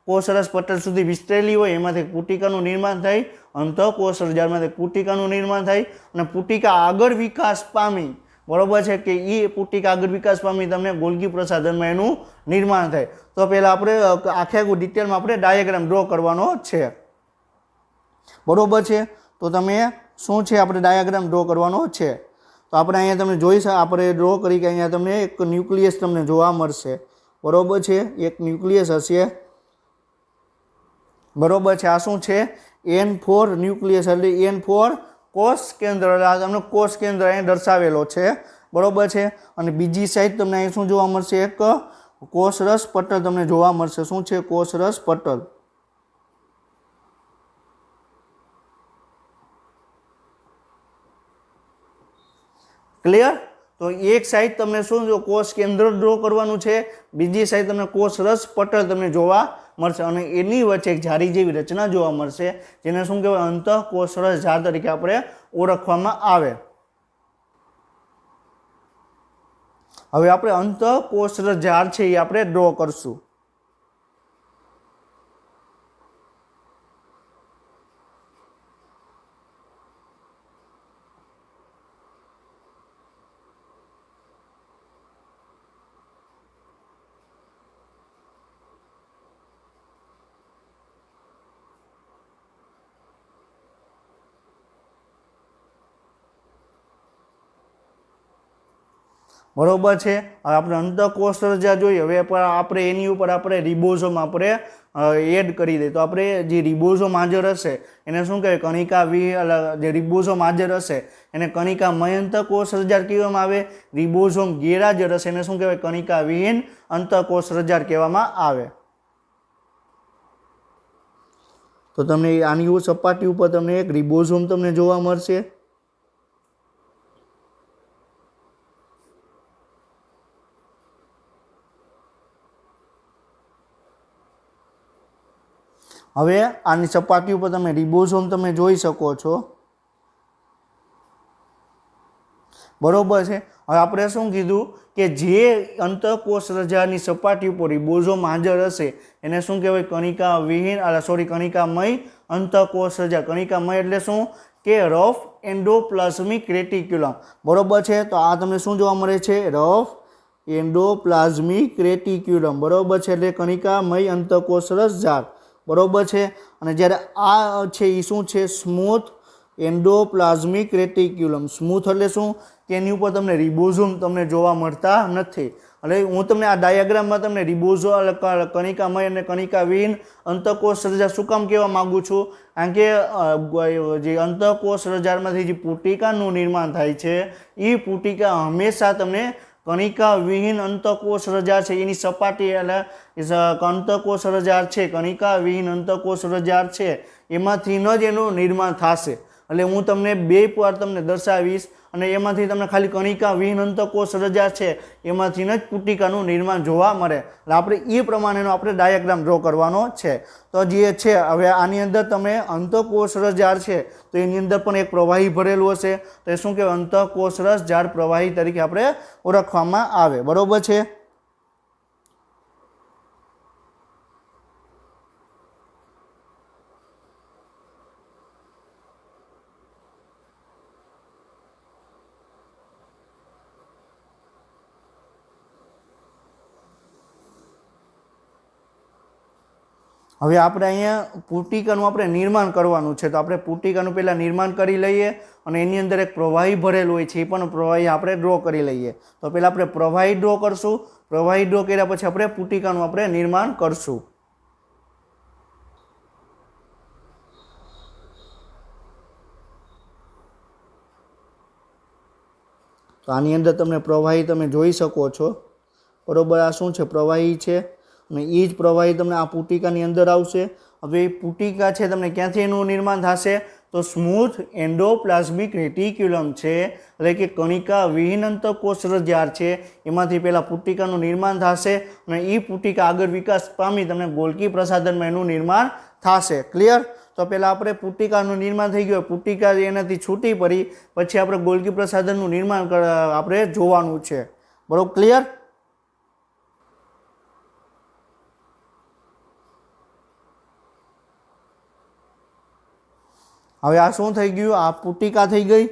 કોષરસ પટલ સુધી વિસ્તરેલી હોય, એમાંથી પુટિકાનું નિર્માણ થાય, અંતઃકોષ રસજાળમાંથી પુટિકાનું નિર્માણ થાય અને પુટિકા આગળ વિકાસ પામી બરોબર છે કે એ પુટિકા આગળ વિકાસ પામી તમને ગોલ્ગી પ્રસાધનમાં એનું નિર્માણ થાય. તો પહેલાં આપણે આખે આખું ડિટેલમાં આપણે ડાયાગ્રામ ડ્રો કરવાનો છે બરોબર છે. તો તમે શું છે આપણે ડાયાગ્રામ ડ્રો કરવાનો છે. તો આપણે અહીંયા તમને જોઈ આપણે ડ્રો કરી કે અહીંયા તમને એક ન્યુક્લિયસ તમને જોવા મળશે બરોબર છે. એક ન્યુક્લિયસ હશે બરોબર છે. આ શું છે N4 ન્યુક્લિયસ એટલે N4 કોષ કેન્દ્ર. આ તમને કોષ કેન્દ્ર અહીં દર્શાવેલો છે બરોબર છે. અને બીજી સાઈડ તમને અહીં શું જોવા મળશે, એક કોષરસ પટલ તમને જોવા મળશે. શું છે કોષરસ પટલ. ક્લિયર. तो एक साइड तमने शुं जो कोष केंद्र ड्रो करवानुं छे, बीजी साइड तमने कोषरस पटल तमने जोवा मळशे अने एनी वच्चे एक झाड़ी जेवी रचना जोवा मळशे, जेने शुं कहेवाय अंतःकोषरस झाड़ तरीके आपणे ओळखवामां आवे। हवे आपणे अंतःकोषरस झाड़ छे ए आपणे ड्रो करशुं। बरोबर है। हवे आपणे अंतःकोषरस झाड़ जोईए। हवे आपणे एनी उपर आपणे रिबोसोम आपणे एड करी दे तो आपणे जे रिबोसोम हाजर हशे एने शुं कहेवाय कणिका जे रिबोसोम हाजर हशे एने कणिकामय अंतःकोषरस झाड़ कहेवामां आवे। रिबोसोम गैरहाजर हशे एने शुं कहेवाय कणिका विहीन अंतःकोषरस झाड़ कहेवामां आवे। तो तमने आनी सपाटी उपर तमने एक रिबोसोम तमने जोवा मळशे। हवे आनी सपाटी उपर तमे रिबोसोम तमे जोई शको छो। बरोबर है। हवे आपणे शुं कीधुं के जे अंतःकोषरस झाड़नी सपाटी उपर रिबोसोम हाजर हशे एने शुं कहेवाय कणिका विहीन कणिकामय अंतःकोषरस झाड़। कणिकामय एटले शुं के रफ एंडोप्लाज्मिक रेटिक्युलम। बरोबर है। तो आ तमने शुं जोवा मळे छे रफ एंडोप्लाज्मिक रेटिक्युलम। बरोबर है। एटले कणिकामय अंतःकोषरस झाड़। बरोबर है। अने ज्यारे आ छे ई शुं छे स्मूथ एंडोप्लाज्मिक रेटिक्युलम। स्मूथ एटले शुं के एनी उपर तमने रिबोसोम तमने जोवा मळता नथी। એટલે હું તમને આ ડાયાગ્રામમાં તમને રિબોઝોમ કણિકામય અને કણિકાવિહીન અંતઃકોષ રજા શું કામ કહેવા માંગુ છું? કારણ કે જે અંતઃકોષ રજામાંથી જે પુટિકાનું નિર્માણ થાય છે એ પુટિકા હંમેશા તમને કણિકા વિહીન અંતઃકોષ રજા છે એની સપાટી એટલે અંતઃકોષ રજા છે કણિકા વિહીન અંતઃકોષ રજા છે એમાંથી જ એનું નિર્માણ થશે। એટલે હું તમને બે વાર તમને દર્શાવીશ અને એમાંથી તમને ખાલી કણિકા વિહીન અંતઃકોષ રજા છે એમાંથી જ પુટિકાનું નિર્માણ જોવા મળે। એટલે આપણે એ પ્રમાણેનો આપણે ડાયાગ્રામ ડ્રો કરવાનો છે। તો જે છે હવે આની અંદર તમે અંતઃકોષરસ ઝાડ છે તો એની અંદર પણ એક પ્રવાહી ભરેલું હશે તો એ શું કહેવાય અંતઃકોષરસ ઝાડ પ્રવાહી તરીકે આપણે ઓળખવામાં આવે। બરોબર છે। હવે આપણે અહીંયા પુટિકાનું આપણે નિર્માણ કરવાનું છે તો આપણે પુટિકાનું પહેલાં નિર્માણ કરી લઈએ અને એની અંદર એક પ્રવાહી ભરેલું હોય છે એ પણ પ્રવાહી આપણે ડ્રો કરી લઈએ। તો પહેલાં આપણે પ્રવાહી ડ્રો કરશું। પ્રવાહી ડ્રો કર્યા પછી આપણે પુટિકાનું આપણે નિર્માણ કરશું। તો આની અંદર તમને પ્રવાહી તમે જોઈ શકો છો। બરોબર આ શું છે પ્રવાહી છે અને એ જ પ્રવાહી તમને આ પુટિકાની અંદર આવશે। હવે એ પુટિકા છે તમને ક્યાંથી એનું નિર્માણ થશે તો સ્મૂથ એન્ડોપ્લાઝમિક રેટિક્યુલમ છે એટલે કે કણિકા વિહીન અંતઃકોષરસ ઝાડ છે એમાંથી પહેલાં પુટિકાનું નિર્માણ થશે અને એ પુટિકા આગળ વિકાસ પામી તમને ગોલ્કી પ્રસાધનમાં એનું નિર્માણ થશે। ક્લિયર? તો પહેલાં આપણે પુટિકાનું નિર્માણ થઈ ગયું પુટિકા એનાથી છૂટી પડી પછી આપણે ગોલ્કી પ્રસાધનનું નિર્માણ આપણે જોવાનું છે। બરોબર ક્લિયર? હવે આ શું થઈ ગયું આ પુટિકા થઈ ગઈ।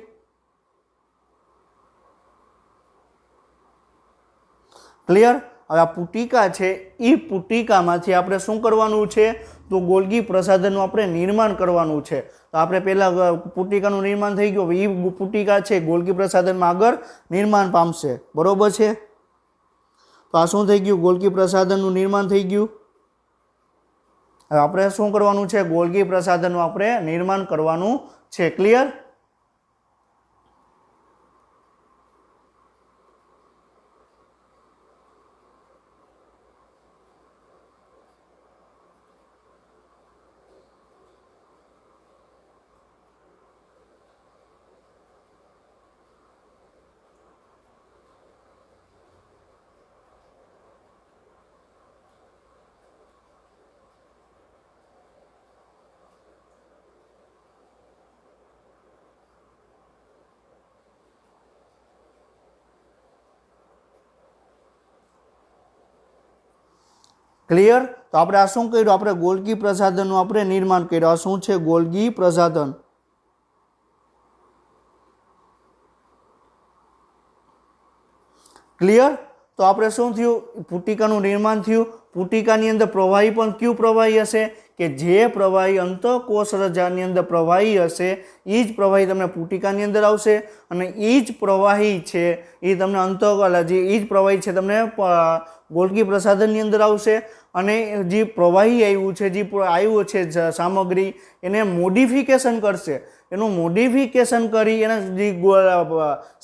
ક્લિયર? હવે આ પુટિકા છે એ પુટિકામાંથી આપણે શું કરવાનું છે તો ગોલ્ગી પ્રસાધનનું આપણે નિર્માણ કરવાનું છે। તો આપણે પહેલાં પુટિકાનું નિર્માણ થઈ ગયું એ પુટિકા છે ગોલ્ગી પ્રસાધનમાં આગળ નિર્માણ પામશે। બરોબર છે। તો આ શું થઈ ગયું ગોલ્ગી પ્રસાધનનું નિર્માણ થઈ ગયું। હવે આપણે શું કરવાનું છે ગોલ્ગી પ્રસાધનનું આપણે નિર્માણ કરવાનું છે। ક્લિયર? ક્લિયર? તો આપણે આ શું કર્યું? આપણે ગોલ્ગી પ્રસાધનનું આપણે નિર્માણ કર્યું. આ શું છે? ગોલ્ગી પ્રસાધન. ક્લિયર? તો આપણે શું થયું? પુટિકાનું નિર્માણ થયું. પુટિકાની અંદર પ્રવાહી પણ કયું પ્રવાહી હશે? કે જે પ્રવાહી અંતઃકોષ રજાની અંદર પ્રવાહી હશે એ જ પ્રવાહી તમને પુટિકાની અંદર આવશે, અને એ જ પ્રવાહી છે એ તમને એ જ પ્રવાહી છે તમને ગોલ્ગી પ્રસાધનની અંદર આવશે. અને જે પ્રવાહી આવ્યું છે, જે આવ્યું છે સામગ્રી, એને મોડિફિકેશન કરશે. એનું મોડિફિકેશન કરી એના જે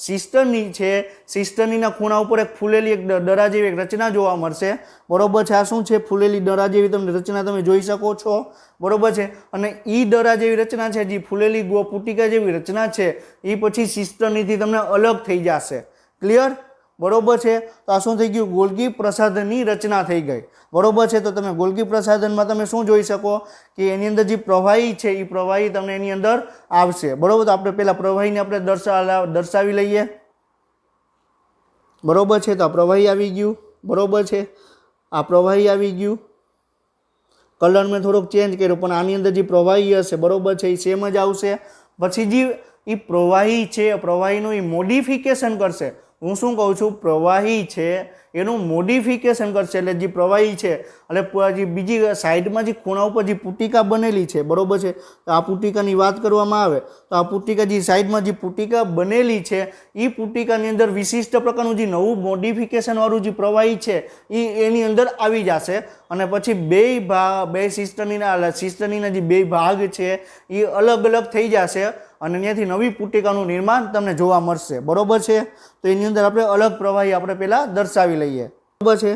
સિસ્ટરની છે, સિસ્ટનીના ખૂણા ઉપર એક ફૂલેલી એક દરા જેવી એક રચના જોવા મળશે. બરોબર છે? આ શું છે? ફૂલેલી દરા જેવી તમને રચના તમે જોઈ શકો છો. બરોબર છે? અને એ દરા જેવી રચના છે, જે ફૂલેલી પુટિકા જેવી રચના છે, એ પછી સિસ્ટનીથી તમને અલગ થઈ જશે. ક્લિયર? બરોબર છે? તો આ શું થઈ ગયું? ગોલ્ગી પ્રસાધનની રચના થઈ ગઈ. બરોબર છે? તો તમે ગોલ્ગી પ્રસાધનમાં તમે શું જોઈ શકો? કે એની અંદર જે પ્રવાહી છે એ પ્રવાહી તમને એની અંદર આવશે. બરોબર? તો આપણે પહેલા પ્રવાહીને આપણે દર્શાવી લઈએ. બરોબર છે? તો આ પ્રવાહી આવી ગયું. બરોબર છે? આ પ્રવાહી આવી ગયું. કલર મેં થોડોક ચેન્જ કર્યો, પણ આની અંદર જે પ્રવાહી હશે, બરોબર છે, એ સેમ જ આવશે. પછી જે એ પ્રવાહી છે, પ્રવાહીનું એ મોડિફિકેશન કરશે. હું શું કહું છું? પ્રવાહી છે એનું મોડિફિકેશન કરશે. એટલે જે પ્રવાહી છે એટલે જે બીજી સાઈડમાં જે ખૂણા ઉપર જે પુટિકા બનેલી છે, બરોબર છે, તો આ પુટિકાની વાત કરવામાં આવે તો આ પુટિકા જે સાઈડમાં જે પુટિકા બનેલી છે એ પુટિકાની અંદર વિશિષ્ટ પ્રકારનું જે નવું મોડિફિકેશન વાળું જે પ્રવાહી છે એ એની અંદર આવી જશે. અને પછી બે સિસ્ટનીના જે બે ભાગ છે એ અલગ અલગ થઈ જશે અને ત્યાંથી નવી પુટિકાનું નિર્માણ તમને જોવા મળશે. બરોબર છે? તો એની અંદર આપણે અલગ પ્રવાહી આપણે પહેલા દર્શાવી લઈએ. બરોબર છે?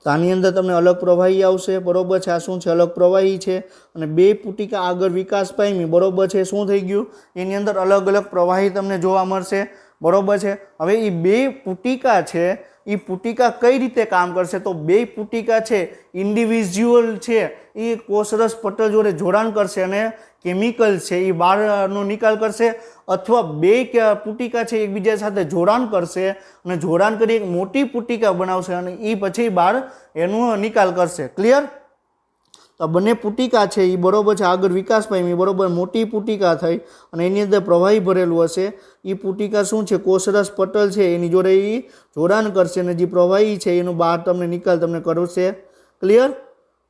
તો આની અંદર તમને અલગ પ્રવાહી આવશે. બરોબર છે? આ શું છે? અલગ પ્રવાહી છે. અને બે પુટિકા આગળ વિકાસ પામી. બરોબર છે? શું થઈ ગયું? એની અંદર અલગ અલગ પ્રવાહી તમને જોવા મળશે. બરોબર છે? હવે એ બે પુટિકા છે એ પુટિકા કઈ રીતે કામ કરશે? તો બે પુટિકા છે ઇન્ડિવિઝ્યુઅલ છે એ કોષરસ પટલ જોડે જોડાણ કરશે અને કેમિકલ છે એ બહારનો નિકાલ કરશે, અથવા બે પુટિકા છે એકબીજા સાથે જોડાણ કરશે અને જોડાણ કરી એક મોટી પુટિકા બનાવશે અને એ પછી બહાર એનો નિકાલ કરશે. ક્લિયર? તો બંને પુટિકા છે એ બરોબર છે આગળ વિકાસ પામી. બરોબર? મોટી પુટિકા થઈ અને એની અંદર પ્રવાહી ભરેલું હશે. એ પુટિકા શું છે? કોષરસ પટલ છે એની જોડે એ જોડાણ કરશે અને જે પ્રવાહી છે એનું બહાર તમને નિકાલ તમને કરશે. ક્લિયર?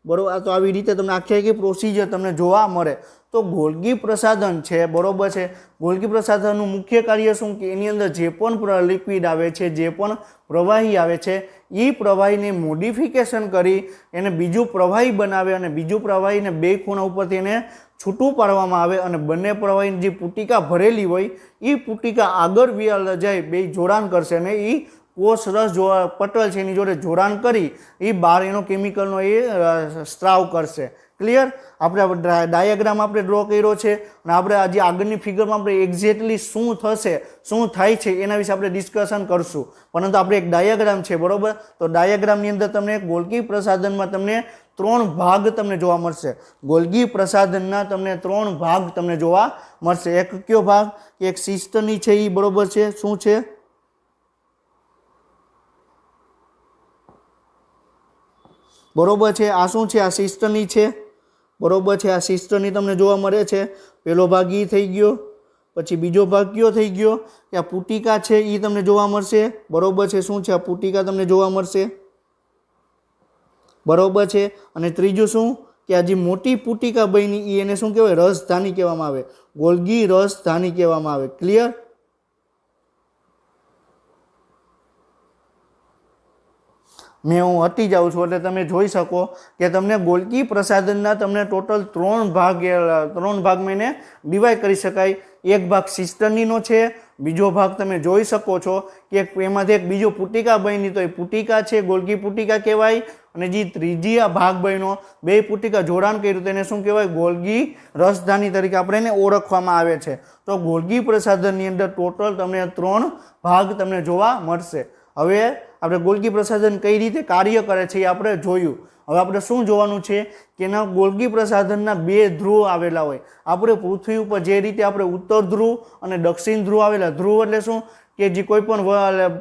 બરોબર? તો આવી રીતે તમને આખી પ્રોસિજર તમને જોવા મળે. તો ગોલ્ગી પ્રસાધન છે, બરોબર છે, ગોલ્ગી પ્રસાધનનું મુખ્ય કાર્ય શું? કે એની અંદર જે પણ લિક્વિડ આવે છે, જે પણ પ્રવાહી આવે છે એ પ્રવાહીને મોડિફિકેશન કરી એને બીજું પ્રવાહી બનાવે અને બીજું પ્રવાહીને બે ખૂણા ઉપરથી એને છૂટું પાડવામાં આવે અને બંને પ્રવાહીની જે પુટિકા ભરેલી હોય એ પુટિકા આગળ જાય, બે જોડાણ કરશે અને એ કોષરસ પટલ છે એની જોડે જોડાણ કરી એ બહાર એનો કેમિકલનો એ સ્ત્રાવ કરશે. ક્લિયર? આપણે ડાયાગ્રામ આપણે ડ્રો કર્યો છે અને આપણે આજે આગળની ફિગરમાં આપણે એક્ઝેક્ટલી શું થશે, શું થાય છે એના વિશે આપણે ડિસ્કશન કરશું. પરંતુ આપણે એક ડાયાગ્રામ છે, બરોબર? તો ડાયાગ્રામની અંદર તમને ગોલ્ગી પ્રસાધનમાં તમને 3 ભાગ તમને જોવા મળશે. ગોલ્ગી પ્રસાધનના તમને 3 ભાગ તમને જોવા મળશે. એક કયો ભાગ? કે એક સિસ્ટની છે એ, બરોબર છે, શું છે? બરોબર છે? આ શું છે? આ સિસ્ટની છે. બરોબર છે? આ સિસ્ટની તમને જોવા મળે છે. પહેલો ભાગ એ થઈ ગયો. પછી બીજો ભાગ કયો થઈ ગયો? કે આ પુટિકા છે એ તમને જોવા મળશે. બરોબર છે? શું છે? આ પુટિકા તમને જોવા મળશે. બરોબર છે? અને ત્રીજું શું? કે આ જે મોટી પુટિકા બની એને શું કહેવાય? રસધાની કહેવામાં આવે. ગોલ્ગી રસધાની કહેવામાં આવે. ક્લિયર? હું હટી જાઉં છું એટલે તમે જોઈ શકો કે તમને ગોલ્ગી પ્રસાધનના તમને ટોટલ 3 ભાગમાં એને ડિવાઈડ કરી શકાય. એક ભાગ સિસ્ટનીનો છે, બીજો ભાગ તમે જોઈ શકો છો કે એમાંથી એક બીજો પુટિકા બની તો એ પુટિકા છે, ગોલ્ગી પુટિકા કહેવાય. અને જે ત્રીજી આ ભાગ બન્યો, બે પુટિકા જોડાણ કર્યું તેને શું કહેવાય? ગોલ્ગી રસધાની તરીકે આપણે એને ઓળખવામાં આવે છે. તો ગોલ્ગી પ્રસાધનની અંદર ટોટલ તમને 3 ભાગ તમને જોવા મળશે. હવે આપણે ગોલ્ગી પ્રસાધન કઈ રીતે કાર્ય કરે છે એ આપણે જોયું. હવે આપણે શું જોવાનું છે? કે એના ગોલ્ગી પ્રસાધનના 2 ધ્રુવ આવેલા હોય. આપણે પૃથ્વી ઉપર જે રીતે આપણે ઉત્તર ધ્રુવ અને દક્ષિણ ધ્રુવ આવેલા, ધ્રુવ એટલે શું? કે જે કોઈ પણ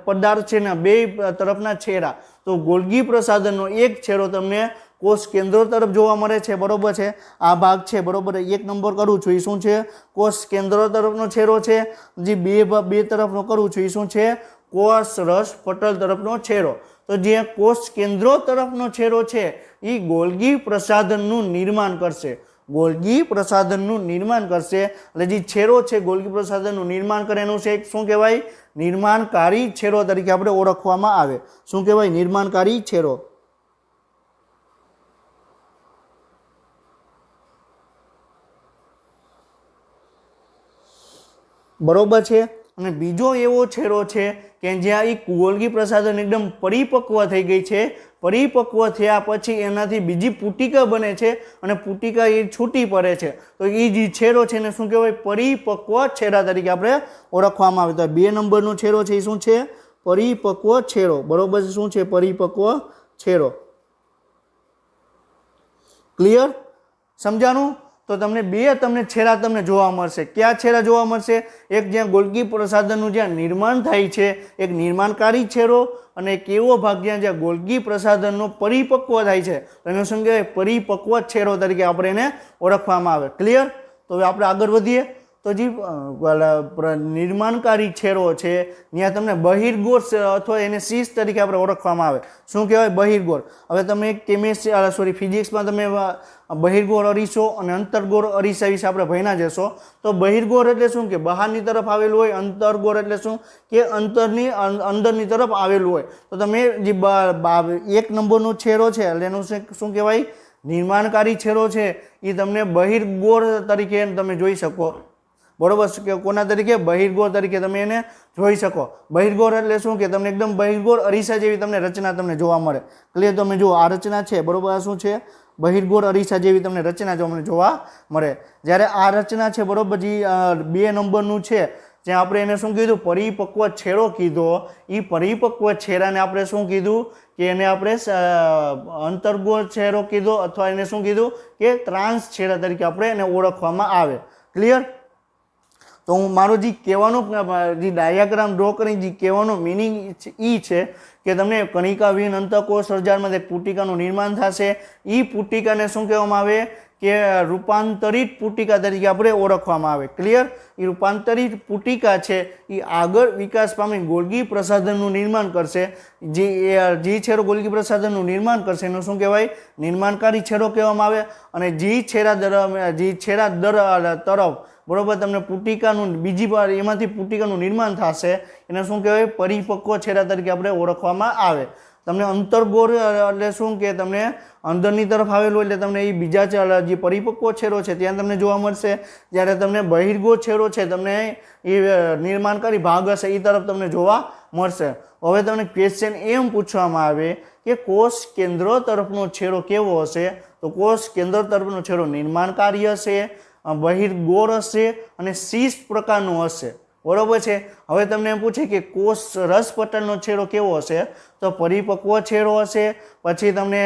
પદાર્થ છે ને બે તરફના છેડા, તો ગોલ્ગી પ્રસાધનનો એક છેડો તમને કોષ કેન્દ્રો તરફ જોવા મળે છે, બરોબર છે। આ ભાગ છે, બરોબર। 1 નંબર કરું છું એ શું છે? કોષ કેન્દ્રો તરફનો છેડો છે। જે બે તરફનો કરું છું એ શું છે? કોષ રસ પટલ તરફનો છેડો। તો જે કોષ કેન્દ્રો તરફનો છેડો છે એ ગોલ્ગી પ્રસાધનનું નિર્માણ કરશે, ગોલ્ગી પ્રસાધનનું નિર્માણ કરશે। એટલે જે છેડો છે ગોલ્ગી પ્રસાધનનું નિર્માણ કરે એનું છે શું કહેવાય? નિર્માણકારી છેડો તરીકે આપણે ઓળખવામાં આવે। શું કહેવાય? નિર્માણકારી છેડો। બરોબર છે। અને બીજો એવો છેડો છે કે જ્યાં એ ગોલ્ગી પ્રસાધન એકદમ પરિપક્વ થઈ ગઈ છે, પરિપક્વ થયા પછી એનાથી બીજી પુટિકા બને છે અને પુટિકા એ છૂટી પડે છે, તો એ જે છેડો છે એને શું કહેવાય? પરિપક્વ છેડા તરીકે આપણે ઓળખવામાં આવે। તો 2 નંબરનો છેડો છે એ શું છે? પરિપક્વ છેડો, બરોબર છે। શું છે? પરિપક્વ છેડો। ક્લિયર? સમજાણું? તો તમને તમને છેડા તમને જોવા મળશે। કયા છેડા જોવા મળશે? એક જ્યાં ગોલ્ગી પ્રસાધનનું જ્યાં નિર્માણ થાય છે, એક નિર્માણકારી છેડો, અને એક એવો ભાગ જ્યાં ગોલ્ગી પ્રસાધનનો પરિપક્વ થાય છે, એનો શું કહેવાય? પરિપક્વ છેડો તરીકે આપણે એને ઓળખવામાં આવે। ક્લિયર? તો હવે આપણે આગળ વધીએ। તો જે નિર્માણકારી છેડો છે ત્યાં તમને બહિર્ગોળ અથવા એને શીશ તરીકે આપણે ઓળખવામાં આવે। શું કહેવાય? બહિર્ગોળ। હવે તમે એક કેમિસ્ટ્રી ફિઝિક્સમાં તમે બહિર્ગોળ અરીસો અને અંતર્ગોળ અરીસા વિશે આપણે ભણ્યા જશો। તો બહિર્ગોળ એટલે શું કે બહારની તરફ આવેલું હોય, અંતર્ગોળ એટલે શું કે અંદરની તરફ આવેલું હોય। તો તમે જે 1 નંબરનો છેડો છે એટલે એનું શું કહેવાય? નિર્માણકારી છેડો છે એ તમને બહિર્ગોળ તરીકે તમે જોઈ શકો, બરોબર કે કોના તરીકે? બહિર્ગોળ તરીકે તમે એને જોઈ શકો। બહિર્ગોળ એટલે શું કે તમને એકદમ બહિર્ગોળ અરીસા જેવી તમને રચના તમને જોવા મળે। ક્લિયર? તમે જુઓ આ રચના છે, બરોબર। આ શું છે? બહિર્ગોળ અરીસા જેવી તમને રચના જોવા મળે। જ્યારે આ રચના છે, બરોબર, જે 2 નંબરનું છે જ્યાં આપણે એને શું કીધું? પરિપક્વ છેડો કીધો। એ પરિપક્વ છેડાને આપણે શું કીધું કે એને આપણે અંતર્ગોળ છેડો કીધો, અથવા એને શું કીધું કે ત્રાંસ છેડા તરીકે આપણે એને ઓળખવામાં આવે। ક્લિયર? તો હું મારો જે કહેવાનો જે ડાયાગ્રામ ડ્રો કરી જે કહેવાનો મિનિંગ એ છે કે તમને કણિકાવિહીન અંતઃકોષ સર્જાળમાં એક પુટિકાનું નિર્માણ થશે। એ પુટિકાને શું કહેવામાં આવે? કે રૂપાંતરિત પુટિકા તરીકે આપણે ઓળખવામાં આવે। ક્લિયર? એ રૂપાંતરિત પુટિકા છે એ આગળ વિકાસ પામી ગોલ્ગી પ્રસાધનનું નિર્માણ કરશે। જે છેડો ગોલ્ગી પ્રસાધનનું નિર્માણ કરશે એનું શું કહેવાય? નિર્માણકારી છેડો કહેવામાં આવે। અને જે છેડા તરફ, બરોબર, તમને પુટિકાનું બીજી વાર એમાંથી પુટિકાનું નિર્માણ થશે એને શું કહેવાય? પરિપક્વ છેડા તરીકે આપણે ઓળખવામાં આવે। તમને અંતર્ગોળ એટલે શું કે તમને અંદરની તરફ આવેલું એટલે તમને એ બીજા જે પરિપક્વ છેડો છે ત્યાં તમને જોવા મળશે। જ્યારે તમને બહિર્ગોળ છેડો છે તમને એ નિર્માણકારી ભાગ હશે એ તરફ તમને જોવા મળશે। હવે તમને ક્વેશ્ચન એમ પૂછવામાં આવે કે કોષ કેન્દ્ર તરફનો છેડો કેવો હશે? તો કોષ કેન્દ્ર તરફનો છેડો નિર્માણકારી હશે, બહિર્ગોળ હશે અને શીશ પ્રકારનો હશે, બરોબર છે। હવે તમને એમ પૂછે કે કોષ રસ પટલનો છેડો કેવો હશે? તો પરિપક્વ છેડો હશે, પછી તમને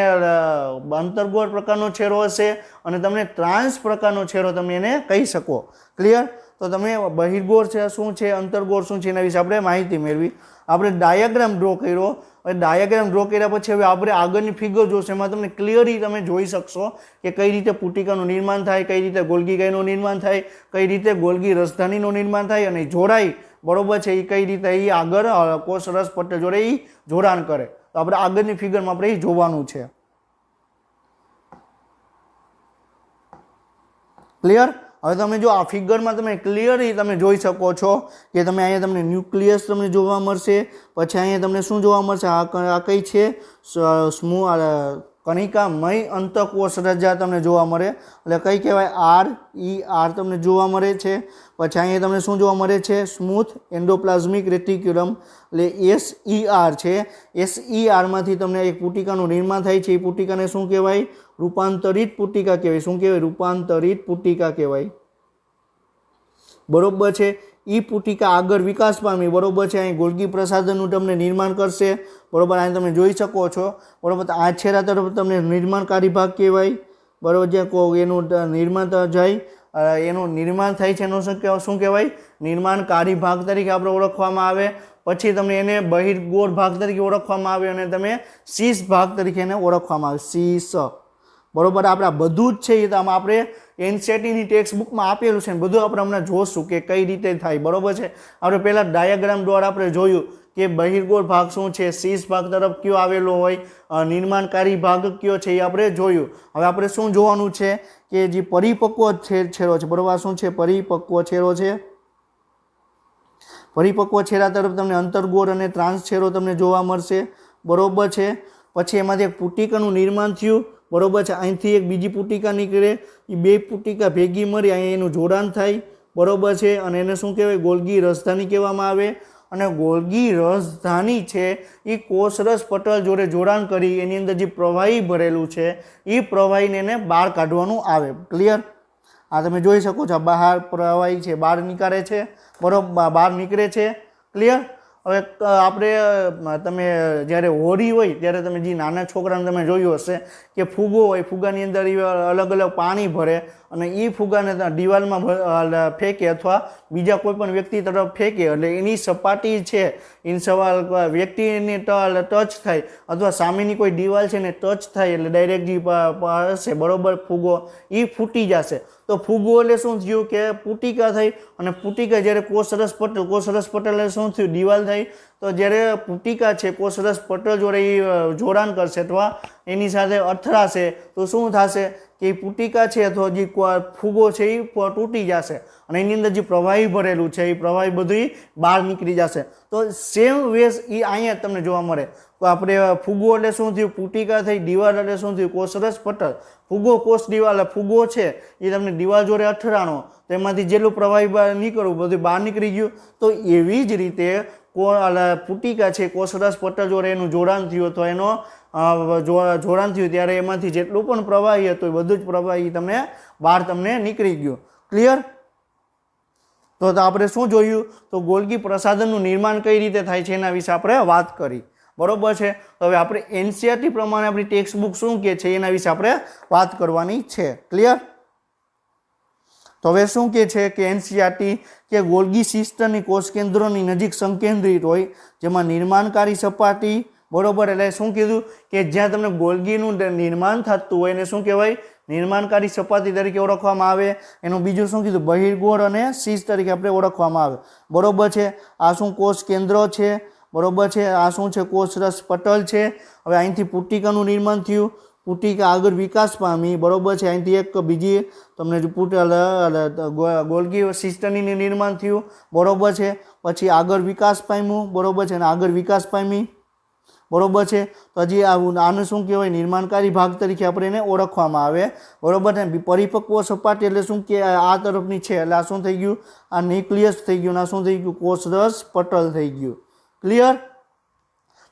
અંતર્ગોળ પ્રકારનો છેડો હશે અને તમને ટ્રાન્સ પ્રકારનો છેડો તમે એને કહી શકો। ક્લિયર? તો તમે બહિર્ગોળ છે શું છે, અંતર્ગોળ શું છે એના વિશે આપણે માહિતી મેળવી। આપણે ડાયાગ્રામ ડ્રો કર્યો। હવે ડાયાગ્રામ ડ્રો કર્યા પછી હવે આપણે આગળની ફિગર જોશે, એમાં તમને ક્લિયરલી તમે જોઈ શકશો કે કઈ રીતે પુટિકાનું નિર્માણ થાય, કઈ રીતે ગોલ્ગી ગાયનું નિર્માણ થાય, કઈ રીતે ગોલ્ગી રસધાનીનું નિર્માણ થાય અને જોડાય, બરોબર છે, એ કઈ રીતે એ આગળ કોષ રસ પટલ જોડે એ જોડાણ કરે। તો આપણે આગળની ફિગરમાં આપણે એ જોવાનું છે। ક્લિયર? હવે તમે જો આ ફિગરમાં તમે ક્લિયરલી તમે જોઈ શકો છો કે તમે અહીંયા તમને ન્યુક્લિયસ તમને જોવા મળશે, પછી અહીંયા તમને શું જોવા મળશે? આ કઈ છે? કણિકામય અંતઃકોષ રજા તમને જોવા મળે, એટલે કઈ કહેવાય? RER તમને જોવા મળે છે। પછી અહીંયા તમને શું જોવા મળે છે? સ્મૂથ એન્ડોપ્લાઝમિક રેટિક્યુલમ, એટલે SER છે। SER માંથી તમને એક પુટિકાનું નિર્માણ થાય છે। એ પુટિકાને શું કહેવાય? રૂપાંતરિત પુટિકા કહેવાય। શું કહેવાય? રૂપાંતરિત પુટિકા કહેવાય, બરોબર છે। એ પુટિકા આગળ વિકાસ પામી, બરોબર છે, અહીં ગોલ્ગી પ્રસાધનનું તમને નિર્માણ કરશે, બરોબર, અહીં તમે જોઈ શકો છો, બરોબર। આ છેડા તરફ તમને નિર્માણકારી ભાગ કહેવાય, બરોબર, જ્યાં એનું નિર્માણ જાય, એનું નિર્માણ થાય છે એનું શું કહેવાય? નિર્માણકારી ભાગ તરીકે આપણે ઓળખવામાં આવે। પછી તમને એને બહિર્ગોળ ભાગ તરીકે ઓળખવામાં આવે અને તમે શીર્ષ ભાગ તરીકે એને ઓળખવામાં આવે, શીર્ષ. બરોબર, આપણે આ બધું જ છે એ આમાં આપણે એનસીઈઆરટીની ટેક્સ્ટ બુકમાં આપેલું છે, બધું આપણે હમણાં જોશું કે કઈ રીતે થાય. બરોબર છે, આપણે પહેલાં ડાયાગ્રામ દ્વારા આપણે જોયું કે બહિર્ગોળ ભાગ શું છે, શીર્ષ ભાગ તરફ કયો આવેલો હોય, નિર્માણકારી ભાગ કયો છે એ આપણે જોયું. હવે આપણે શું જોવાનું છે કે જે પરિપક્વ છેડો છે, બરોબર, શું છે પરિપક્વ છેડો છે. પરિપક્વ છેડા તરફ તમને અંતર્ગોળ અને ટ્રાન્સ છેડો તમને જોવા મળશે. બરોબર છે, પછી એમાંથી એક પુટિકાનું નિર્માણ થયું. બરોબર છે, અહીંથી એક બીજી પુટિકા નીકળે, એ બે પુટિકા ભેગી મળી અહીં એનું જોડાણ થાય. બરોબર છે, અને એને શું કહેવાય, ગોલ્ગી રસધાની કહેવામાં આવે. અને ગોલ્ગી રસધાની છે એ કોષરસ પટલ જોડે જોડાણ કરી એની અંદર જે પ્રવાહી ભરેલું છે એ પ્રવાહીને એને બહાર કાઢવાનું આવે. ક્લિયર? આ તમે જોઈ શકો છો, બહાર પ્રવાહી છે બહાર નીકળે છે. બરોબર, બહાર નીકળે છે. ક્લિયર? હવે આપણે તમે જ્યારે હોળી હોય ત્યારે તમે જે નાના છોકરાને તમે જોયું હશે કે ફૂગો હોય, ફુગાની અંદર અલગ અલગ પાણી ભરે અને એ ફુગાને દિવાલમાં ફેંકે અથવા બીજા કોઈ પણ વ્યક્તિ તરફ ફેંકે એટલે એની સપાટી છે એની સવાલ વ્યક્તિને ટચ થાય અથવા સામેની કોઈ દિવાલ છે ને ટચ થાય એટલે ડાયરેક્ટ જે હશે, બરોબર, ફૂગો એ ફૂટી જશે. તો ફૂગો એટલે શું થયું કે પુટિકા થઈ, અને પુટિકા જ્યારે કોષરસ પટલ એટલે શું થયું, દિવાલ થઈ. તો જ્યારે પુટિકા છે કોષરસ પટલ જોડે એ જોડાણ કરશે અથવા એની સાથે અથડાશે તો શું થશે કે પુટિકા છે અથવા જે ફૂગો છે એ તૂટી જશે અને એની અંદર જે પ્રવાહી ભરેલું છે એ પ્રવાહી બધું બહાર નીકળી જશે. તો સેમ વેઝ એ અહીંયા તમને જોવા મળે. તો આપણે ફૂગો એટલે શું થયું, પુટિકા થઈ, દિવાલ એટલે શું થયું, કોષરસ પટલ. ફૂગો કોષ દિવાલ, ફૂગો છે એ તમને દિવાલ જોડે અથડાણો તો એમાંથી જેટલું પ્રવાહી બહાર નીકળવું બધું બહાર નીકળી ગયું. તો એવી જ રીતે પુટિકા છે કોષરસ પટલ જોડે એનું જોડાણ થયું તો એનો જોડાણ થયું ત્યારે એમાંથી જેટલું પણ પ્રવાહી હતું એ બધું જ પ્રવાહી તમને બહાર તમને નીકળી ગયું. ક્લિયર? તો આપણે શું જોયું, તો ગોલ્ગી પ્રસાધનનું નિર્માણ કઈ રીતે થાય છે એના વિશે આપણે વાત કરી. બરોબર છે, તો હવે આપણે એનસીઈઆરટી પ્રમાણે આપણી ટેક્સ્ટ બુક શું કહે છે એના વિશે આપણે વાત કરવાની છે. ક્લિયર? તો હવે શું કહે છે કે એનસીઈઆરટી કે ગોલ્ગી સિસ્ટમની કોષ કેન્દ્રોની નજીક સંકેન્દ્રિત હોય જેમાં નિર્માણકારી સપાટી, બરોબર, એટલે શું કીધું કે જ્યાં તમને ગોલ્ગીનું નિર્માણ થતું હોય એને શું કહેવાય, નિર્માણકારી સપાટી તરીકે ઓળખવામાં આવે. એનું બીજું શું કીધું, બહિર્ગોળ અને શીર્ષ તરીકે આપણે ઓળખવામાં આવે. બરોબર છે, આ શું કોષ કેન્દ્ર છે. બરોબર છે, આ શું છે, કોષરસ પટલ છે. હવે અહીંથી પુટિકાનું નિર્માણ થયું, પુટિકા આગળ વિકાસ પામી. બરોબર છે, અહીંથી એક બીજી તમને ગોલ્ગી સિસ્ટમની નિર્માણ થયું. બરોબર છે, પછી આગળ વિકાસ પામ્યું. બરોબર છે, અને આગળ વિકાસ પામી. બરોબર છે, તો હજી આને શું કહેવાય, નિર્માણકારી ભાગ તરીકે આપણે એને ઓળખવામાં આવે. બરોબર છે, પરિપક્વ સપાટી એટલે શું કે આ તરફની છે એટલે આ શું થઈ ગયું, આ ન્યુક્લિયસ થઈ ગયું, આ શું થઈ ગયું, કોષરસ પટલ થઈ ગયું. ક્લિયર?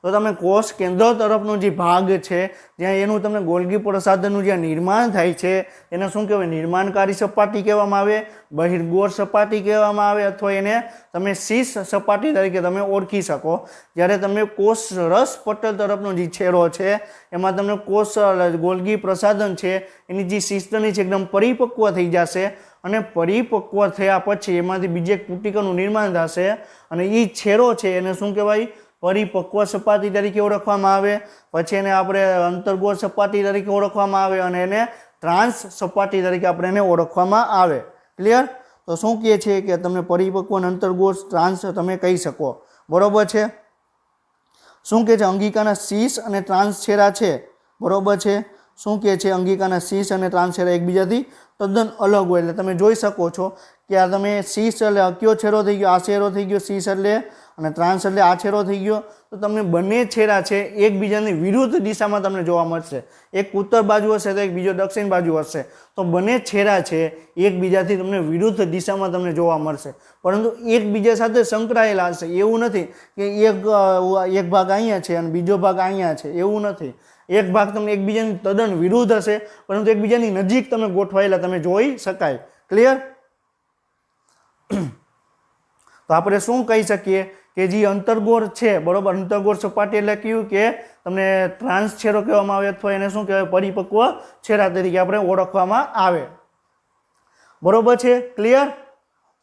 તો તમે કોષ કેન્દ્ર તરફનો જે ભાગ છે જ્યાં એનું તમને ગોલ્ગી પ્રસાધનનું જ્યાં નિર્માણ થાય છે એને શું કહેવાય, નિર્માણકારી સપાટી કહેવામાં આવે, બહિર્ગોળ સપાટી કહેવામાં આવે અથવા એને તમે શીર્ષ સપાટી તરીકે તમે ઓળખી શકો. જ્યારે તમે કોષ રસ પટલ તરફનો જે છેડો છે એમાં તમને કોષ ગોલ્ગી પ્રસાધન છે એની જે સિસ્ટમની છે એકદમ પરિપક્વ થઈ જશે અને પરિપક્વ થયા પછી એમાંથી બીજી એક પુટિકાનું નિર્માણ થશે અને એ છેડો છે એને શું કહેવાય, પરિપક્વ સપાટી તરીકે ઓળખવામાં આવે. પછી એને આપણે અંતર્ગોળ સપાટી તરીકે ઓળખવામાં આવે અને એને ટ્રાન્સ સપાટી તરીકે આપણે એને ઓળખવામાં આવે. ક્લિયર? તો શું કહે છે કે તમને પરિપક્વ અને અંતર્ગોળ ટ્રાન્સ તમે કહી શકો. બરોબર છે, શું કહે છે, અંગિકાના શીર્ષ અને ટ્રાન્સ છેડા છે. બરોબર છે, શું કહે છે, અંગિકાના શીર્ષ અને ટ્રાન્સ છેડા એકબીજાથી તદ્દન અલગ હોય. એટલે તમે જોઈ શકો છો કે આ તમે શીર્ષ એટલે કયો છેડો થઈ ગયો, આ છેડો થઈ ગયો શીર્ષ એટલે, અને ટ્રાન્સ એટલે આ છેડો થઈ ગયો. તો તમને બંને છેડા છે એકબીજાની વિરુદ્ધ દિશામાં તમને જોવા મળશે. એક ઉત્તર બાજુ હશે તો એક બીજો દક્ષિણ બાજુ હશે. તો બંને છેડા છે એકબીજાથી તમને વિરુદ્ધ દિશામાં તમને જોવા મળશે, પરંતુ એકબીજા સાથે સંકળાયેલા હશે. એવું નથી કે એક ભાગ અહીંયા છે અને બીજો ભાગ અહીંયા છે, એવું નથી. એક ભાગ તમને એકબીજાની તદ્દન વિરુદ્ધ હશે પરંતુ એકબીજાની નજીક તમે ગોઠવાયેલા તમે જોઈ શકાય. ક્લિયર? તો આપણે શું કહી શકીએ કે જે અંતર્ગોળ છે, બરોબર, અંતર્ગોળ સપાટી એટલે કયું કે તમને ટ્રાન્સ છેડો કહેવામાં આવે અથવા એને શું કહેવાય, પરિપક્વ છેડા તરીકે આપણે ઓળખવામાં આવે. બરોબર છે? ક્લિયર?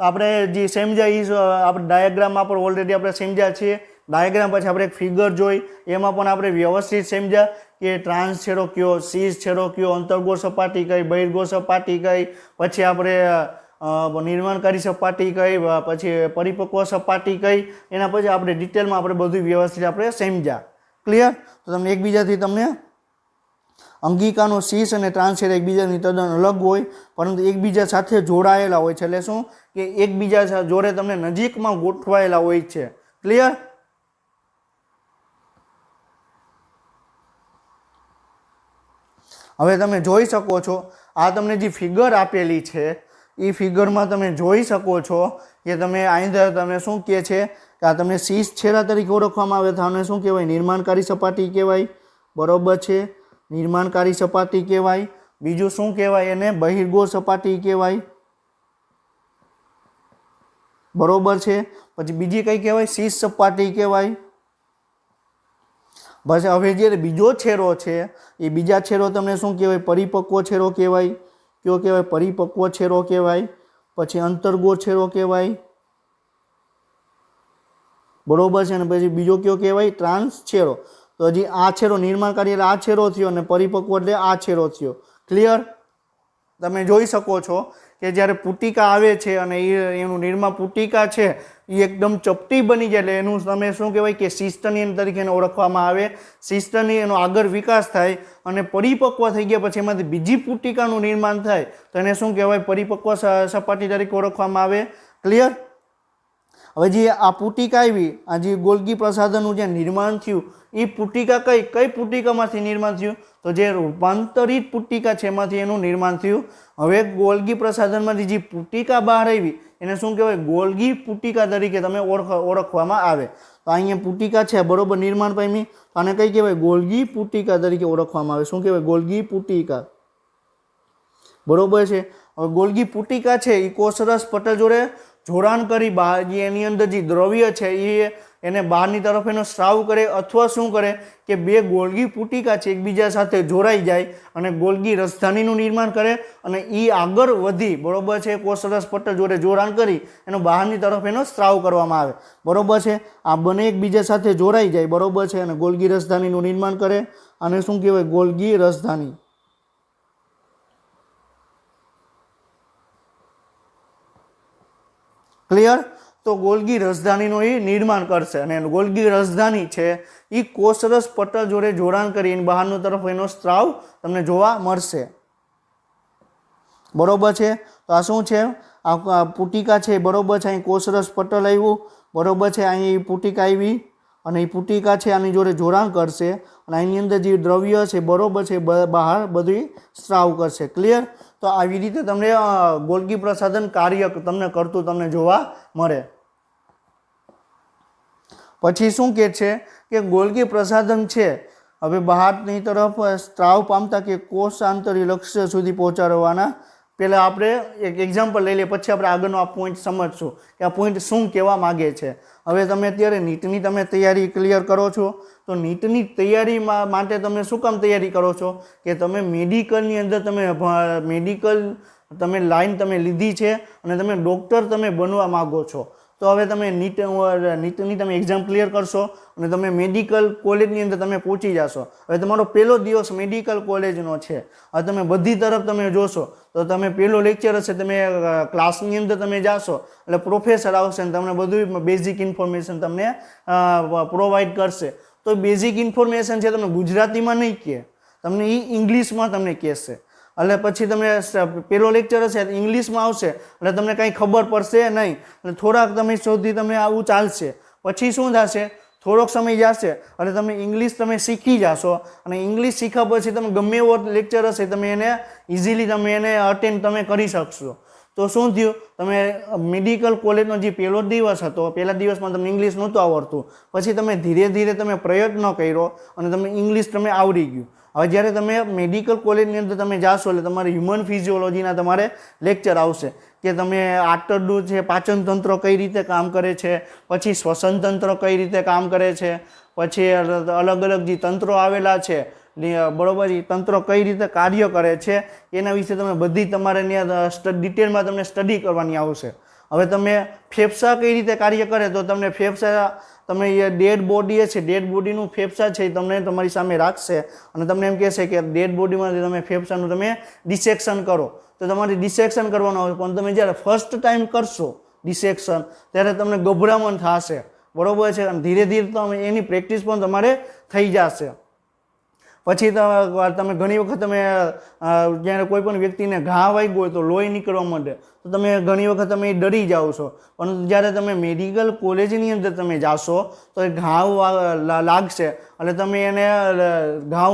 તો આપણે જે સમજ્યા એ આપણે ડાયાગ્રામમાં પણ ઓલરેડી આપણે સમજ્યા છીએ. ડાયાગ્રામ પછી આપણે એક ફિગર જોઈ, એમાં પણ આપણે વ્યવસ્થિત સમજ્યા કે ટ્રાન્સ છેડો કયો, સીસ છેડો કયો, અંતર્ગોળ સપાટી કઈ, બહિર્ગોળ સપાટી કઈ, પછી આપણે નિર્માણકારી સપાટી કઈ, પછી પરિપક્વ સપાટી કઈ, એના પછી આપણે ડિટેલમાં આપણે બધું વ્યવસ્થિત આપણે સમજ્યા. ક્લિયર? તો તમને એકબીજાથી તમને અંગિકાનો શીશ અને ટ્રાન્સેડ એકબીજાની તદ્દન અલગ હોય, પરંતુ એકબીજા સાથે જોડાયેલા હોય છે. એટલે શું કે એકબીજા જોડે તમને નજીકમાં ગોઠવાયેલા હોય છે. ક્લિયર? હવે તમે જોઈ શકો છો, આ તમને જે ફિગર આપેલી છે એ ફિગરમાં તમે જોઈ શકો છો કે તમે અહીં તમને શું કહે છે કે આ તમને શીશ છેડા તરીકે ઓળખવામાં આવે તો આને શું કહેવાય? નિર્માણકારી સપાટી કહેવાય. બરોબર છે, નિર્માણકારી સપાટી કહેવાય. બીજું શું કહેવાય? એને બહિર્ગોળ સપાટી કહેવાય. બરોબર છે. પછી બીજી કઈ કહેવાય? શીશ સપાટી કહેવાય. બસ હવે જે બીજો છેડો છે એ બીજા છેડો તમને શું કહેવાય? પરિપક્વ છેડો કહેવાય. કયો કહેવાય? પરિપક્વ છેડો કહેવાય. પછી અંતર્ગોળ છેડો કહેવાય. બરોબર છે. અને પછી બીજો કયો કહેવાય? ટ્રાન્સ છેડો. તો હજી આ છેડો નિર્માણકારી એટલે આ છેડો થયો અને પરિપક્વ એટલે આ છેડો થયો. ક્લિયર? તમે જોઈ શકો છો કે જ્યારે પુટિકા આવે છે અને એનું નિર્માણ પુટિકા છે એ એકદમ ચપટી બની જાય એટલે એનું તમે શું કહેવાય કે સિસ્ટનિયન તરીકે ઓળખવામાં આવે. સિસ્ટની એનો આગળ વિકાસ થાય અને પરિપક્વ થઈ ગયા પછી એમાંથી બીજી પુટિકાનું નિર્માણ થાય તો એને શું કહેવાય? પરિપક્વ સપાટી તરીકે ઓળખવામાં આવે. ક્લિયર? હવે જે આ પુટિકા આવી, આ જે ગોલ્ગી પ્રસાધનનું જે નિર્માણ થયું એ પુટિકા કઈ પુટિકામાંથી નિર્માણ થયું? તો જે રૂપાંતરિત પુટિકા છે એમાંથી એનું નિર્માણ થયું. હવે ગોલ્ગી પ્રસાધનમાંથી જે પુટિકા બહાર આવી એને શું કહેવાય? ગોલ્ગી પુટિકા તરીકે તમે ઓળખવામાં આવે. તો અહીંયા પુટિકા છે બરોબર નિર્માણ પામી, તો આને કઈ કહેવાય? ગોલ્ગી પુટિકા તરીકે ઓળખવામાં આવે. શું કહેવાય? ગોલ્ગી પુટિકા. બરોબર છે. હવે ગોલ્ગી પુટિકા છે એ કોષરસ પટલ જોડે જોડાણ કરી એની અંદર જે દ્રવ્ય છે એને બહારની તરફ એનો સ્ત્રાવ કરે અથવા શું કરે કે બે ગોલ્ગી પુટિકા છે એકબીજા સાથે જોડાઈ જાય અને ગોલ્ગી રસધાનીનું નિર્માણ કરે અને એ આગળ વધી. બરોબર છે. કોષરસ પટલ જોડે જોડાણ કરી એનો બહારની તરફ એનો સ્ત્રાવ કરવામાં આવે. બરોબર છે. આ બંને એકબીજા સાથે જોડાઈ જાય. બરોબર છે. અને ગોલ્ગી રસધાનીનું નિર્માણ કરે. આને શું કહેવાય? ગોલ્ગી રસધાની. ક્લિયર? તો ગોલ્ગી રસધાનીનું એ નિર્માણ કરશે અને ગોલ્ગી રસધાની છે એ કોષરસ પટલ જોડે જોડાણ કરી બહારની તરફ એનો સ્ત્રાવ તમને જોવા મળશે. બરોબર છે. તો આ શું છે? આ પુટિકા છે. બરોબર છે. અહીં કોષરસ પટલ આવ્યું. બરોબર છે. અહીં પુટિકા આવી અને એ પુટિકા છે આની જોડે જોડાણ કરશે અને આની અંદર જે દ્રવ્ય છે બરોબર છે બહાર બધું સ્ત્રાવ કરશે. ક્લિયર? તો આવી રીતે તમને ગોલ્ગી પ્રસાધન કાર્ય તમને કરતું તમને જોવા મળે. પછી શું કહે છે કે ગોલ્ગી પ્રસાધન છે હવે બહારની તરફ સ્ત્રાવ પામતા કે કોષાંતરી લક્ષ્ય સુધી પહોંચાડવાના. પહેલાં આપણે એક એક્ઝામ્પલ લઈ લઈએ પછી આપણે આગળનો આ પોઈન્ટ સમજશું કે આ પોઈન્ટ શું કહેવા માગે છે. હવે તમે અત્યારે નીટની તમે તૈયારી ક્લિયર કરો છો તો નીટની તૈયારી માટે તમે શું કામ તૈયારી કરો છો કે તમે મેડિકલની અંદર તમે લાઈન તમે લીધી છે અને તમે ડૉક્ટર તમે બનવા માગો છો. તો હવે તમે નીટની તમે એક્ઝામ ક્લિયર કરશો અને તમે મેડિકલ કોલેજની અંદર તમે પહોંચી જશો. હવે તમારો પહેલો દિવસ મેડિકલ કોલેજનો છે. હવે તમે બધી તરફ તમે જોશો તો તમે પહેલો લેક્ચર હશે તમે ક્લાસની અંદર તમે જાશો એટલે પ્રોફેસર આવશે અને તમને બધું બેઝિક ઇન્ફોર્મેશન તમને પ્રોવાઈડ કરશે. તો બેઝિક ઇન્ફોર્મેશન છે તમને ગુજરાતીમાં નહીં કહે, તમને એ ઇંગ્લિશમાં તમને કહેશે. એટલે પછી તમને પહેલો લેક્ચર હશે ઇંગ્લિશમાં આવશે એટલે તમને કંઈ ખબર પડશે નહીં. એટલે થોડાક તમે સુધી તમને આવું ચાલશે. પછી શું થશે? થોડોક સમય જશે એટલે તમે ઇંગ્લિશ તમે શીખી જશો અને ઇંગ્લિશ શીખ્યા પછી તમે ગમે એવો લેક્ચર હશે તમે એને ઇઝીલી તમે એને અટેન્ડ તમે કરી શકશો. તો શું થયું? તમે મેડિકલ કોલેજનો જે પહેલો દિવસ હતો પહેલા દિવસમાં તમને ઇંગ્લિશ નહોતું આવડતું, પછી તમે ધીરે ધીરે તમે પ્રયત્ન કર્યો અને તમે ઇંગ્લિશ તમે આવડી ગયું. હવે જ્યારે તમે મેડિકલ કોલેજની અંદર તમે જાશો એટલે તમારે હ્યુમન ફિઝિયોલોજીના તમારે લેક્ચર આવશે કે તમે આંતરડું છે પાચન તંત્ર કઈ રીતે કામ કરે છે, પછી શ્વસન તંત્ર કઈ રીતે કામ કરે છે, પછી અલગ અલગ જે તંત્રો આવેલા છે બરોબર એ તંત્રો કઈ રીતે કાર્ય કરે છે એના વિશે તમે બધી તમારે ડિટેલમાં તમને સ્ટડી કરવાની આવશે. હવે તમે ફેફસા કઈ રીતે કાર્ય કરે તો તમને ફેફસા તમે એ ડેડ બોડી છે, ડેડ બોડીનું ફેફસા છે એ તમને તમારી સામે રાખશે અને તમને એમ કહેશે કે ડેડ બોડીમાંથી તમે ફેફસાનું તમે ડિસેક્શન કરો, તો તમારે ડિસેક્શન કરવાનું આવે. પણ તમે જ્યારે ફર્સ્ટ ટાઈમ કરશો ડિસેક્શન ત્યારે તમને ગભરામણ થશે, બરોબર છે. અને ધીરે ધીરે તમે એની પ્રેક્ટિસ પણ તમારે થઈ જશે. પછી તમે ઘણી વખત તમે જ્યારે કોઈ પણ વ્યક્તિને ઘા વાગ્યો હોય તો લોહી નીકળવા માંડે તો તમે ઘણી વખત તમે ડરી જાઓ છો, પરંતુ જ્યારે તમે મેડિકલ કોલેજની અંદર તમે જાશો તો એ ઘાવ લાગશે એટલે તમે એને ઘાવ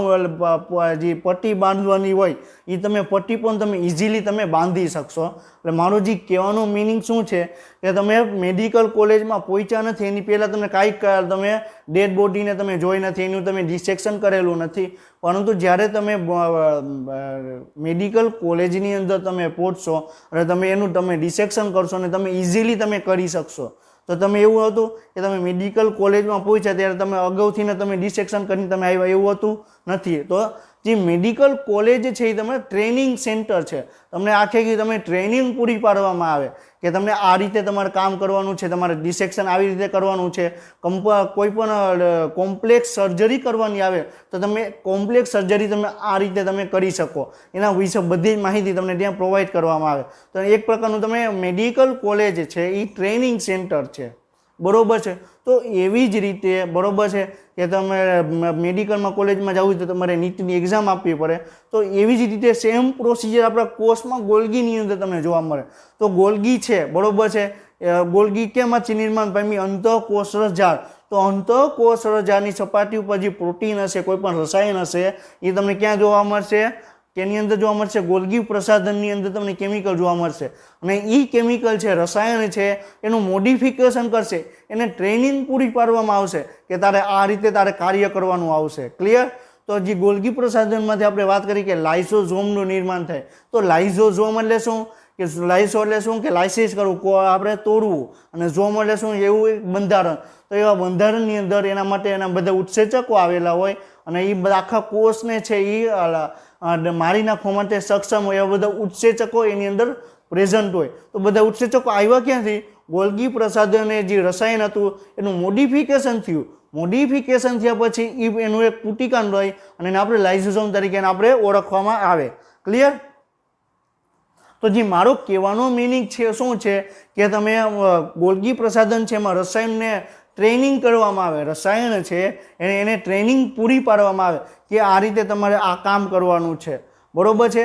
જે પટ્ટી બાંધવાની હોય એ તમે પટ્ટી પણ તમે ઇઝીલી તમે બાંધી શકશો. એટલે મારું જે કહેવાનું મિનિંગ શું છે કે તમે મેડિકલ કોલેજમાં પહોંચ્યા નથી એની પહેલાં તમે કાંઈક તમે ડેડ બોડીને તમે જોઈ નથી, એનું તમે ડિસેક્શન કરેલું નથી, પરંતુ જ્યારે તમે મેડિકલ કોલેજની અંદર તમે પહોંચશો અને તમે એનું તમે ડિસેક્શન કરશો અને તમે ઇઝીલી તમે કરી શકશો. તો તમે એવું હતું કે તમે મેડિકલ કોલેજમાં પહોંચ્યા ત્યારે તમે અગાઉથીને તમે ડિસેક્શન કરીને તમે આવ્યા એવું હતું નથી. તો જે મેડિકલ કોલેજ છે એ તમે ટ્રેનિંગ સેન્ટર છે, તમને આખી તમે ટ્રેનિંગ પૂરી પાડવામાં આવે કે તમને આ રીતે તમારે કામ કરવાનું છે, તમારે ડિસેક્શન આવી રીતે કરવાનું છે. કોઈ પણ કોમ્પ્લેક્સ સર્જરી કરવાની આવે તો તમે કોમ્પ્લેક્સ સર્જરી તમે આ રીતે તમે કરી શકો, એના વિશે બધી જ માહિતી તમને ત્યાં પ્રોવાઈડ કરવામાં આવે. તો એક પ્રકારનું તમે મેડિકલ કોલેજ છે એ ટ્રેનિંગ સેન્ટર છે, બરોબર છે. તો એવી જ રીતે બરોબર છે કે તમે મેડિકલમાં કોલેજમાં જવું તો તમારે નીટની એક્ઝામ આપવી પડે, તો એવી જ રીતે સેમ પ્રોસિજર આપણા કોષમાં ગોલ્ગીની અંદર તમને જોવા મળે. તો ગોલ્ગી છે, બરોબર છે, ગોલ્ગી કેમાંથી નિર્માણ પામી? અંતઃકોષરસ ઝાડ. તો અંતઃકોષરસ ઝાડની સપાટી ઉપર જે પ્રોટીન હશે, કોઈ પણ રસાયણ હશે, એ તમને ક્યાં જોવા મળશે? કેની અંદર જોવા મળશે? ગોલ્ગી પ્રસાધનની અંદર તમને કેમિકલ જોવા મળશે. અને એ કેમિકલ છે, રસાયણ છે, એનું મોડિફિકેશન કરશે, એને ટ્રેનિંગ પૂરી પાડવામાં આવશે કે તારે આ રીતે તારે કાર્ય કરવાનું આવશે. ક્લિયર? તો જે ગોલ્ગી પ્રસાધનમાંથી આપણે વાત કરી કે લાઇસોઝોમનું નિર્માણ થાય. તો લાઇસોઝોમ એટલે શું? કે લાઇસો એટલે શું? કે લાઇસિસ કરવું, આપણે તોડવું, અને ઝોમ એટલે શું? એવું એક બંધારણ. તો એવા બંધારણની અંદર એના માટે એના બધા ઉત્સેચકો આવેલા હોય અને એ બધા આખા કોષને છે એ મારી નાખવા માટે સક્ષમ હોય, એવા બધા ઉત્સેચકો એની અંદર પ્રેઝન્ટ હોય. તો બધા ઉત્સેચકો આવ્યા ક્યાંથી? ગોલ્ગી પ્રસાધને જે રસાયણ હતું એનું મોડિફિકેશન થયું. મોડિફિકેશન થયા પછી એનું એક પુટિકાન રહી અને એને આપણે લાઇસોઝોમ તરીકે આપણે ઓળખવામાં આવે. ક્લિયર? તો જે મારો કહેવાનો મિનિંગ છે શું છે કે તમે ગોલ્ગી પ્રસાધન છે એમાં રસાયણને ટ્રેનિંગ કરવામાં આવે, રસાયણ છે એને ટ્રેનિંગ પૂરી પાડવામાં આવે કે આ રીતે તમારે આ કામ કરવાનું છે, બરોબર છે.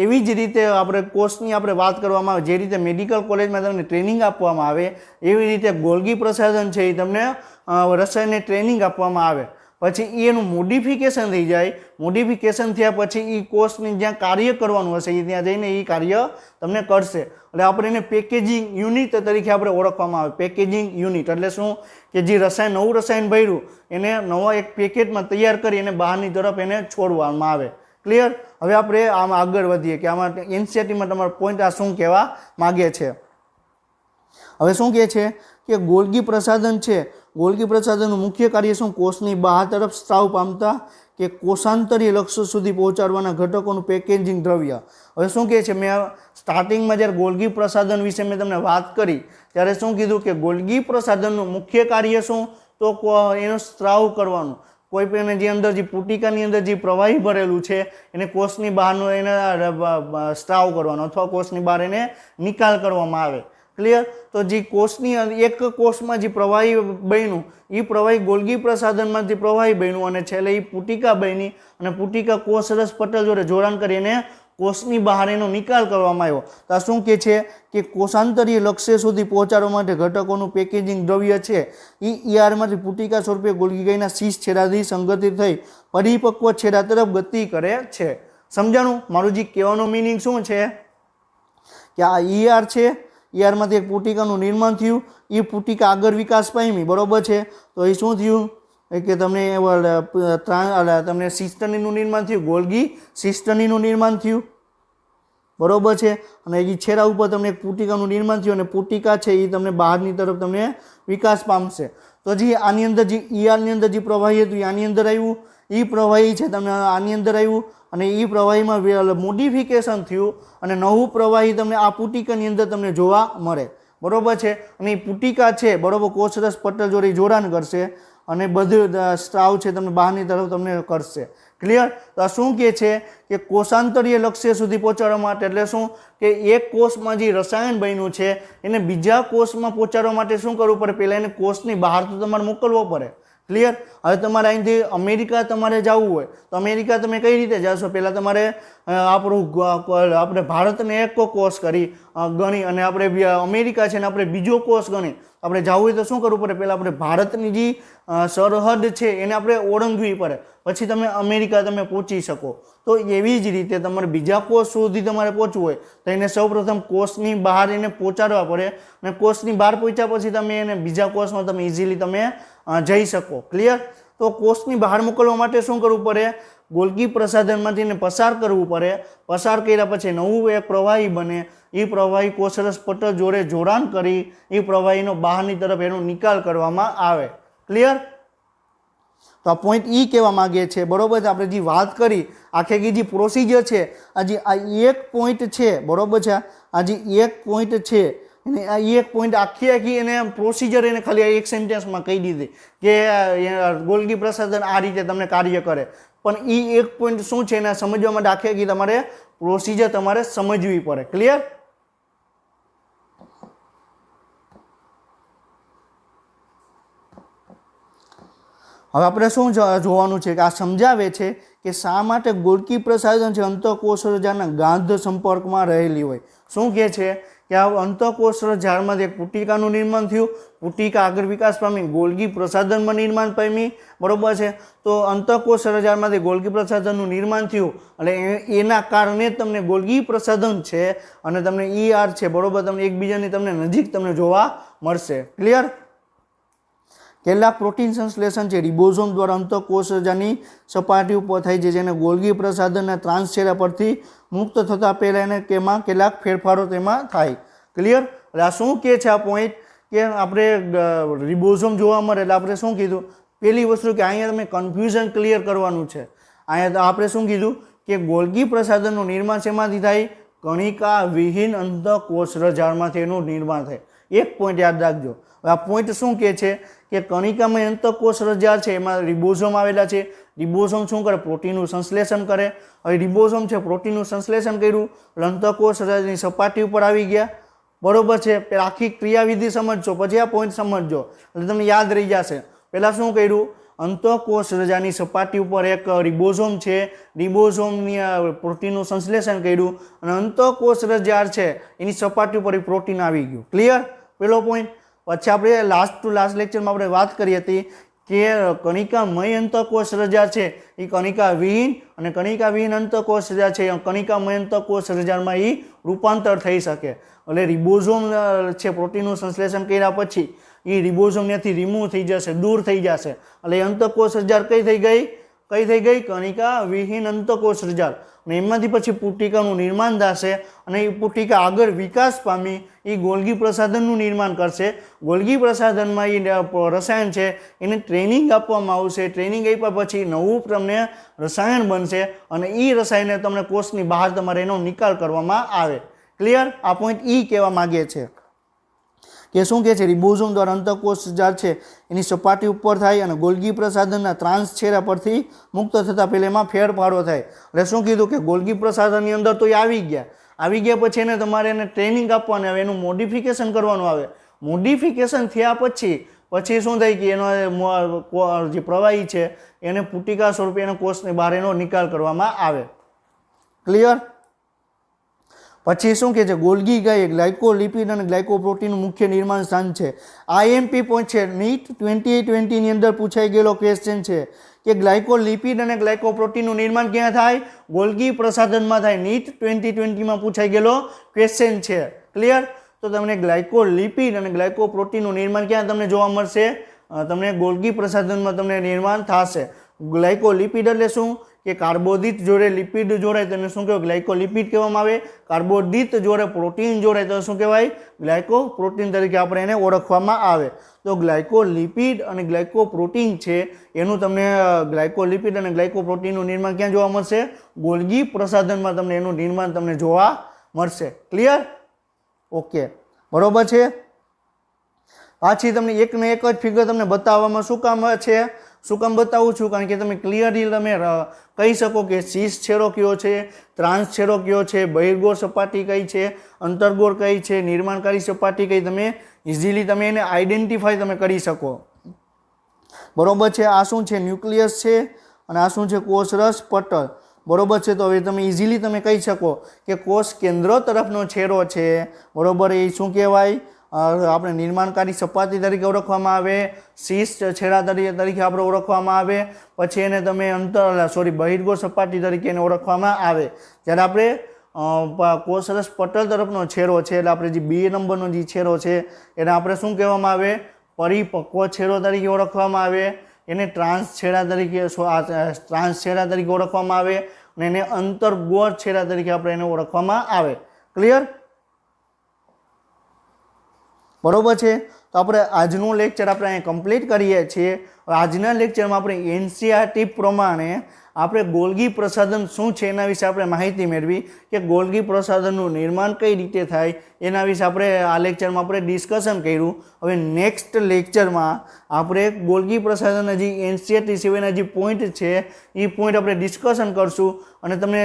એવી જ રીતે આપણે કોર્સની આપણે વાત કરવામાં આવે, જે રીતે મેડિકલ કોલેજમાં તમને ટ્રેનિંગ આપવામાં આવે એવી રીતે ગોલ્ગી પ્રસાધન છે એ તમને રસાયણને ટ્રેનિંગ આપવામાં આવે. પછી એનું મોડિફિકેશન થઈ જાય, મોડિફિકેશન થયા પછી એ કોષની જ્યાં કાર્ય કરવાનું હશે એ ત્યાં જઈને એ કાર્ય તમને કરશે. એટલે આપણે એને પેકેજિંગ યુનિટ તરીકે આપણે ઓળખવામાં આવે. પેકેજિંગ યુનિટ એટલે શું? કે જે રસાયણ નવું રસાયણ ભર્યું એને નવા એક પેકેટમાં તૈયાર કરી અને બહારની તરફ એને છોડવામાં આવે. ક્લિયર? હવે આપણે આમાં આગળ વધીએ કે આમાં એનસીઈઆરટીમાં તમારો પોઈન્ટ આ શું કહેવા માગે છે. હવે શું કહે છે કે ગોલ્ગી પ્રસાધન છે, ગોલ્ગી પ્રસાધનનું મુખ્ય કાર્ય શું? કોષની બહાર તરફ સ્ત્રાવ પામતા કે કોષાંતરીય લક્ષ્ય સુધી પહોંચાડવાના ઘટકોનું પેકેજિંગ દ્રવ્ય. હવે શું કહે છે? મેં સ્ટાર્ટિંગમાં જ્યારે ગોલ્ગી પ્રસાધન વિશે મેં તમને વાત કરી ત્યારે શું કીધું કે ગોલ્ગી પ્રસાધનનું મુખ્ય કાર્ય શું? તો એનો સ્ત્રાવ કરવાનું. કોઈ પણ જે અંદર જે પુટિકાની અંદર જે પ્રવાહી ભરેલું છે એને કોષની બહારનો એને સ્ત્રાવ કરવાનો અથવા કોષની બહાર એને નિકાલ કરવામાં આવે. ક્લિયર? તો જે કોષની એક કોષમાં જે પ્રવાહી બન્યું એ પ્રવાહી ગોલ્ગી પ્રસાધનમાંથી પ્રવાહી બન્યું અને છેલ્લે એ પુટિકા બની અને પુટિકા કોષરસ પટલ જોડે જોડાણ કરીને કોષની બહાર એનો નિકાલ કરવામાં આવ્યો. તો આ શું કહે છે કે કોષાંતરીય લક્ષ્ય સુધી પહોંચાડવા માટે ઘટકોનું પેકેજિંગ દ્રવ્ય છે એ ઈઆરમાંથી પુટિકા સ્વરૂપે ગોલ્ગીના શીર્ષ છેડાથી સંગઠિત થઈ પરિપક્વ છેડા તરફ ગતિ કરે છે. સમજાણું? મારું જે કહેવાનો મિનિંગ શું છે કે આ ઈઆર છે, ઈઆરમાંથી એક પુટિકાનું નિર્માણ થયું, એ પુટિકા આગળ વિકાસ પામી, બરોબર છે. તો એ શું થયું કે તમને સિસ્ટનીનું નિર્માણ થયું, ગોલ્ગી સિસ્ટનીનું નિર્માણ થયું, બરોબર છે. અને એ છેડા ઉપર તમને એક પુટિકાનું નિર્માણ થયું અને પુટિકા છે એ તમને બહારની તરફ તમને વિકાસ પામશે. તો જે આની અંદર જે ઈઆરની અંદર જે પ્રવાહી હતું એ આની અંદર આવ્યું, એ પ્રવાહી છે તમને આની અંદર આવ્યું અને એ પ્રવાહીમાં મોડિફિકેશન થયું અને નવું પ્રવાહી તમને આ પુટિકાની અંદર તમને જોવા મળે, બરોબર છે, અને એ પુટિકા છે બરોબર કોષરસ પટલ જોડે જોડાણ કરશે અને બધું સ્ત્રાવ છે તમને બહારની તરફ તમને કરશે. ક્લિયર? તો આ શું કહે છે કે કોષાંતરીય લક્ષ્ય સુધી પહોંચાડવા માટે, એટલે શું કે એક કોષમાં જે રસાયણ બન્યું છે એને બીજા કોષમાં પહોંચાડવા માટે શું કરવું પડે, પહેલાં એને કોષની બહાર તો તમારે મોકલવો પડે. ક્લિયર? હવે તમારે અહીંથી અમેરિકા તમારે જવું હોય તો અમેરિકા તમે કઈ રીતે જશો, પહેલાં તમારે આપણે ભારતને એક કોષ ગણી અને આપણે અમેરિકા છે ને આપણે બીજો કોષ ગણી આપણે જવું હોય તો શું કરવું પડે, પહેલાં આપણે ભારતની જે સરહદ છે એને આપણે ઓળંગવી પડે, પછી તમે અમેરિકા તમે પહોંચી શકો. તો એવી જ રીતે તમારે બીજા કોષ સુધી તમારે પહોંચવું હોય તો એને સૌપ્રથમ કોષની બહાર એને પહોંચાડવા પડે, અને કોષની બહાર પહોંચ્યા પછી તમે એને બીજા કોષમાં તમે ઇઝીલી તમે જઈ શકો. ક્લિયર? તો કોષની બહાર મોકલવા માટે શું કરવું પડે, ગોલ્ગી પ્રસાધનમાંથી એને પસાર કરવું પડે. પસાર કર્યા પછી નવું એક પ્રવાહી બને, એ પ્રવાહી કોષરસ પટલ જોડે જોડાણ કરી એ પ્રવાહીનો બહારની તરફ એનો નિકાલ કરવામાં આવે. ક્લિયર? તો આ પોઈન્ટ ઈ કહેવા માંગે છે બરોબર છે. આપણે જે વાત કરી આખી જે પ્રોસિજર છે, આ એક પોઈન્ટ છે બરોબર છે, આ જે એક પોઈન્ટ છે એને આ એક પોઈન્ટ આખી એને પ્રોસિજર એને ખાલી એક સેન્ટેન્સમાં કહી દીધી કે ગોલ્ગી પ્રસાધન આ રીતે તમને કાર્ય કરે, પણ એ એક પોઈન્ટ શું છે એને સમજવા માટે આખી તમારે પ્રોસિજર તમારે સમજવી પડે. ક્લિયર? હવે આપણે શું જોવાનું છે કે આ સમજાવે છે કે શા માટે ગોલ્ગી પ્રસાધન છે અંતઃકોષરજાના ગાંઠ સંપર્કમાં રહેલી હોય. શું કહે છે કે આ અંતઃકોષરજાળમાંથી એક પુટિકાનું નિર્માણ થયું, પુટિકા આગળ વિકાસ પામી ગોલ્ગી પ્રસાધનમાં નિર્માણ પામી. બરોબર છે? તો અંતઃકોષરજાળમાંથી ગોલ્ગી પ્રસાધનનું નિર્માણ થયું એટલે એના કારણે તમને ગોલ્ગી પ્રસાધન છે અને તમને ER છે બરોબર તમને એકબીજાની તમને નજીક તમને જોવા મળશે. ક્લિયર? કેટલાક પ્રોટીન સંશ્લેષણ છે રિબોઝોમ દ્વારા અંતઃકોષરજાની સપાટી ઉપર થાય છે, જેને ગોલ્ગી પ્રસાધનના ટ્રાન્સછેડા પરથી મુક્ત થતા પહેલાં એને તેમાં કેટલાક ફેરફારો તેમાં થાય. ક્લિયર? એટલે આ શું કહે છે આ પોઈન્ટ કે આપણે રિબોઝોમ જોવા મળે એટલે આપણે શું કીધું, પહેલી વસ્તુ કે અહીંયા તમે કન્ફ્યુઝન ક્લિયર કરવાનું છે. અહીંયા આપણે શું કીધું કે ગોલ્ગી પ્રસાધનનું નિર્માણ શેમાંથી થાય, કણિકા વિહીન અંતઃકોષરજાળમાંથી એનું નિર્માણ થાય. એક પોઈન્ટ યાદ રાખજો. આ પોઈન્ટ શું કહે છે કે કણિકામય અંતઃકોષરજાળ છે એમાં રિબોઝોમ આવેલા છે. રિબોઝોમ શું કરે, પ્રોટીનનું સંશ્લેષણ કરે. હવે રિબોઝોમ છે પ્રોટીનનું સંશ્લેષણ કર્યું એટલે અંતઃકોષરજાળની સપાટી ઉપર આવી ગયા. બરોબર છે? પહેલાં આખી ક્રિયાવિધિ સમજજો પછી આ પોઈન્ટ સમજજો એટલે તમને યાદ રહી જશે. પહેલાં શું કર્યું, અંતઃકોષરજાની સપાટી ઉપર એક રિબોઝોમ છે, રિબોઝોમની પ્રોટીનનું સંશ્લેષણ કર્યું અને અંતઃકોષરજાળ છે એની સપાટી ઉપર પ્રોટીન આવી ગયું. ક્લિયર? પહેલો પોઈન્ટ. પછી આપણે લાસ્ટ ટુ લાસ્ટ લેક્ચરમાં આપણે વાત કરી હતી કે કણિકામય અંતઃકોષરજાળ છે એ કણિકા વિહીન અને કણિકા વિહીન અંતઃકોષરજાળ છે કણિકામય અંતઃકોષરજાળમાં એ રૂપાંતર થઈ શકે. એટલે રિબોઝોમ છે પ્રોટીનનું સંશ્લેષણ કર્યા પછી એ રિબોઝોમ ત્યાંથી રિમૂવ થઈ જશે, દૂર થઈ જશે. એટલે અંતઃકોષરજાળ કઈ થઈ ગઈ, કણિકા વિહીન અંતઃકોષરજાળ. અને એમાંથી પછી પુટિકાનું નિર્માણ થશે અને એ પુટિકા આગળ વિકાસ પામી એ ગોલ્ગી પ્રસાધનનું નિર્માણ કરશે. ગોલ્ગી પ્રસાધનમાં એ રસાયણ છે એને ટ્રેનિંગ આપવામાં આવશે. ટ્રેનિંગ આપ્યા પછી નવું તમને રસાયણ બનશે અને એ રસાયણને તમને કોષની બહાર તમારે એનો નિકાલ કરવામાં આવે. ક્લિયર? આ પોઈન્ટ ઈ કહેવા માગે છે કે શું કહે છે, રિબોઝોમ દ્વારા અંતઃકોષરજાળ છે એની સપાટી ઉપર થાય અને ગોલ્ગી પ્રસાધનના ટ્રાન્સછેડા પરથી મુક્ત થતા પહેલાં એમાં ફેરફારો થાય. એટલે શું કીધું કે ગોલ્ગી પ્રસાધનની અંદર તો એ આવી ગયા પછી એને તમારે એને ટ્રેનિંગ આપવાની આવે, એનું મોડિફિકેશન કરવાનું આવે. મોડિફિકેશન થયા પછી શું થાય કે એનો જે પ્રવાહી છે એને પુટિકા સ્વરૂપે એના કોષની બહાર એનો નિકાલ કરવામાં આવે. ક્લિયર? પછી શું કહે છે, ગોલ્ગી ગાય ગ્લાયકોલિપિડ અને ગ્લાયકોપ્રોટીનનું મુખ્ય નિર્માણ સ્થાન છે. IMP પોઈન્ટ છે નીટ 2020ની અંદર પૂછાઈ ગયેલો ક્વેશ્ચન છે કે ગ્લાયકોલિપિડ અને ગ્લાયકોપ્રોટીનનું નિર્માણ ક્યાં થાય, ગોલ્ગી પ્રસાધનમાં થાય. નીટ 2020માં પૂછાઈ ગયેલો ક્વેશ્ચન છે. ક્લિયર? તો તમને ગ્લાયકોલિપિડ અને ગ્લાયકોપ્રોટીનનું નિર્માણ ક્યાં તમને જોવા મળશે, તમને ગોલ્ગી પ્રસાધનમાં તમને નિર્માણ થશે. ગ્લાયકોલિપિડ એટલે શું કે કાર્બોદિત જોડે લિપિડ જોડાય તેને શું કહેવાય, ગ્લાયકોલિપિડ કહેવામાં આવે. કાર્બોદિત જોડે પ્રોટીન જોડાય તો શું કહેવાય, ગ્લાયકોપ્રોટીન તરીકે આપણે એને ઓળખવામાં આવે. તો ગ્લાયકોલિપિડ અને ગ્લાયકોપ્રોટીન છે એનું તમને ગ્લાયકોલિપિડ અને ગ્લાયકોપ્રોટીનનું નિર્માણ ક્યાં જોવા મળશે, ગોલ્ગી પ્રસાધનમાં તમને એનું નિર્માણ તમને જોવા મળશે. ક્લિયર? ઓકે, બરોબર છે. પાછી તમને એકને એક જ ફિગર તમને બતાવવામાં શું કામ છે, શું કામ બતાવું છું, કારણ કે તમે ક્લિયરલી તમે કહી શકો કે શીર્ષ છેડો કયો છે, ત્રાંસ છેડો કયો છે, બહિર્ગોળ સપાટી કઈ છે, અંતર્ગોળ કઈ છે, નિર્માણકારી સપાટી કઈ, તમે ઇઝીલી તમે એને આઈડેન્ટિફાઈ તમે કરી શકો. બરોબર છે. આ શું છે, ન્યુક્લિયસ છે, અને આ શું છે, કોષરસ પટલ. બરોબર છે. તો હવે તમે ઇઝીલી તમે કહી શકો કે કોષ કેન્દ્ર તરફનો છેડો છે. બરોબર. એ શું કહેવાય, આપણે નિર્માણકારી સપાટી તરીકે ઓળખવામાં આવે, શીર્ષ છેડા તરીકે આપણે ઓળખવામાં આવે, પછી એને તમે બહિર્ગોળ સપાટી તરીકે એને ઓળખવામાં આવે. જ્યારે આપણે કોષરસ પટલ તરફનો છેડો છે, એટલે આપણે જે 2 નંબરનો જે છેડો છે એને આપણે શું કહેવામાં આવે, પરિપક્વ છેડો તરીકે ઓળખવામાં આવે, એને ટ્રાન્સ છેડા તરીકે ઓળખવામાં આવે, અને એને અંતર્ગોળ છેડા તરીકે આપણે એને ઓળખવામાં આવે. ક્લિયર? બરોબર છે. તો આપણે આજનું લેક્ચર આપણે અહીંયા કમ્પ્લીટ કરીએ છીએ. આજના લેક્ચરમાં આપણે એનસીઈઆરટી પ્રમાણે આપણે ગોલ્ગી પ્રસાધન શું છે એના વિશે આપણે માહિતી મેળવી, કે ગોલ્ગી પ્રસાધનનું નિર્માણ કઈ રીતે થાય એના વિશે આપણે આ લેક્ચરમાં આપણે ડિસ્કશન કર્યું. હવે નેક્સ્ટ લેક્ચરમાં આપણે ગોલ્ગી પ્રસાધનના જે એનસીઈઆરટી સિવાયના જે પોઈન્ટ છે એ પોઈન્ટ આપણે ડિસ્કશન કરશું. અને તમને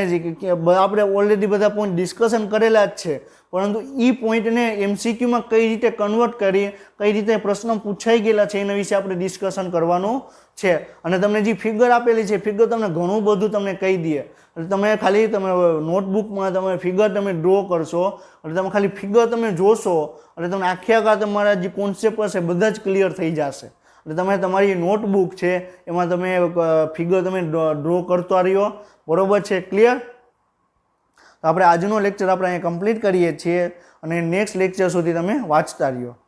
આપણે ઓલરેડી બધા પોઈન્ટ ડિસ્કશન કરેલા જ છે, પરંતુ એ પોઈન્ટને એમસીક્યુમાં કઈ રીતે કન્વર્ટ કરી, કઈ રીતે પ્રશ્નો પૂછાઈ ગયેલા છે એના વિશે આપણે ડિસ્કશન કરવાનું છે. અને તમને જે ફિગર આપેલી છે, ફિગર તમને ઘણું બધું તમને કહી દે. એટલે તમે ખાલી તમે નોટબુકમાં તમે ફિગર તમે ડ્રો કરશો, એટલે તમે ખાલી ફિગર તમે જોશો, એટલે તમને આખા તમારા જે કોન્સેપ્ટ હશે બધા જ ક્લિયર થઈ જશે. એટલે તમે તમારી નોટબુક છે એમાં તમે ફિગર તમે ડ્રો કરતા રહ્યો. બરોબર છે? ક્લિયર? તો આપણે આજનો લેક્ચર આપણે અહીંયા કમ્પ્લીટ કરીએ છીએ, અને નેક્સ્ટ લેક્ચર સુધી તમે વાંચતા રહ્યો.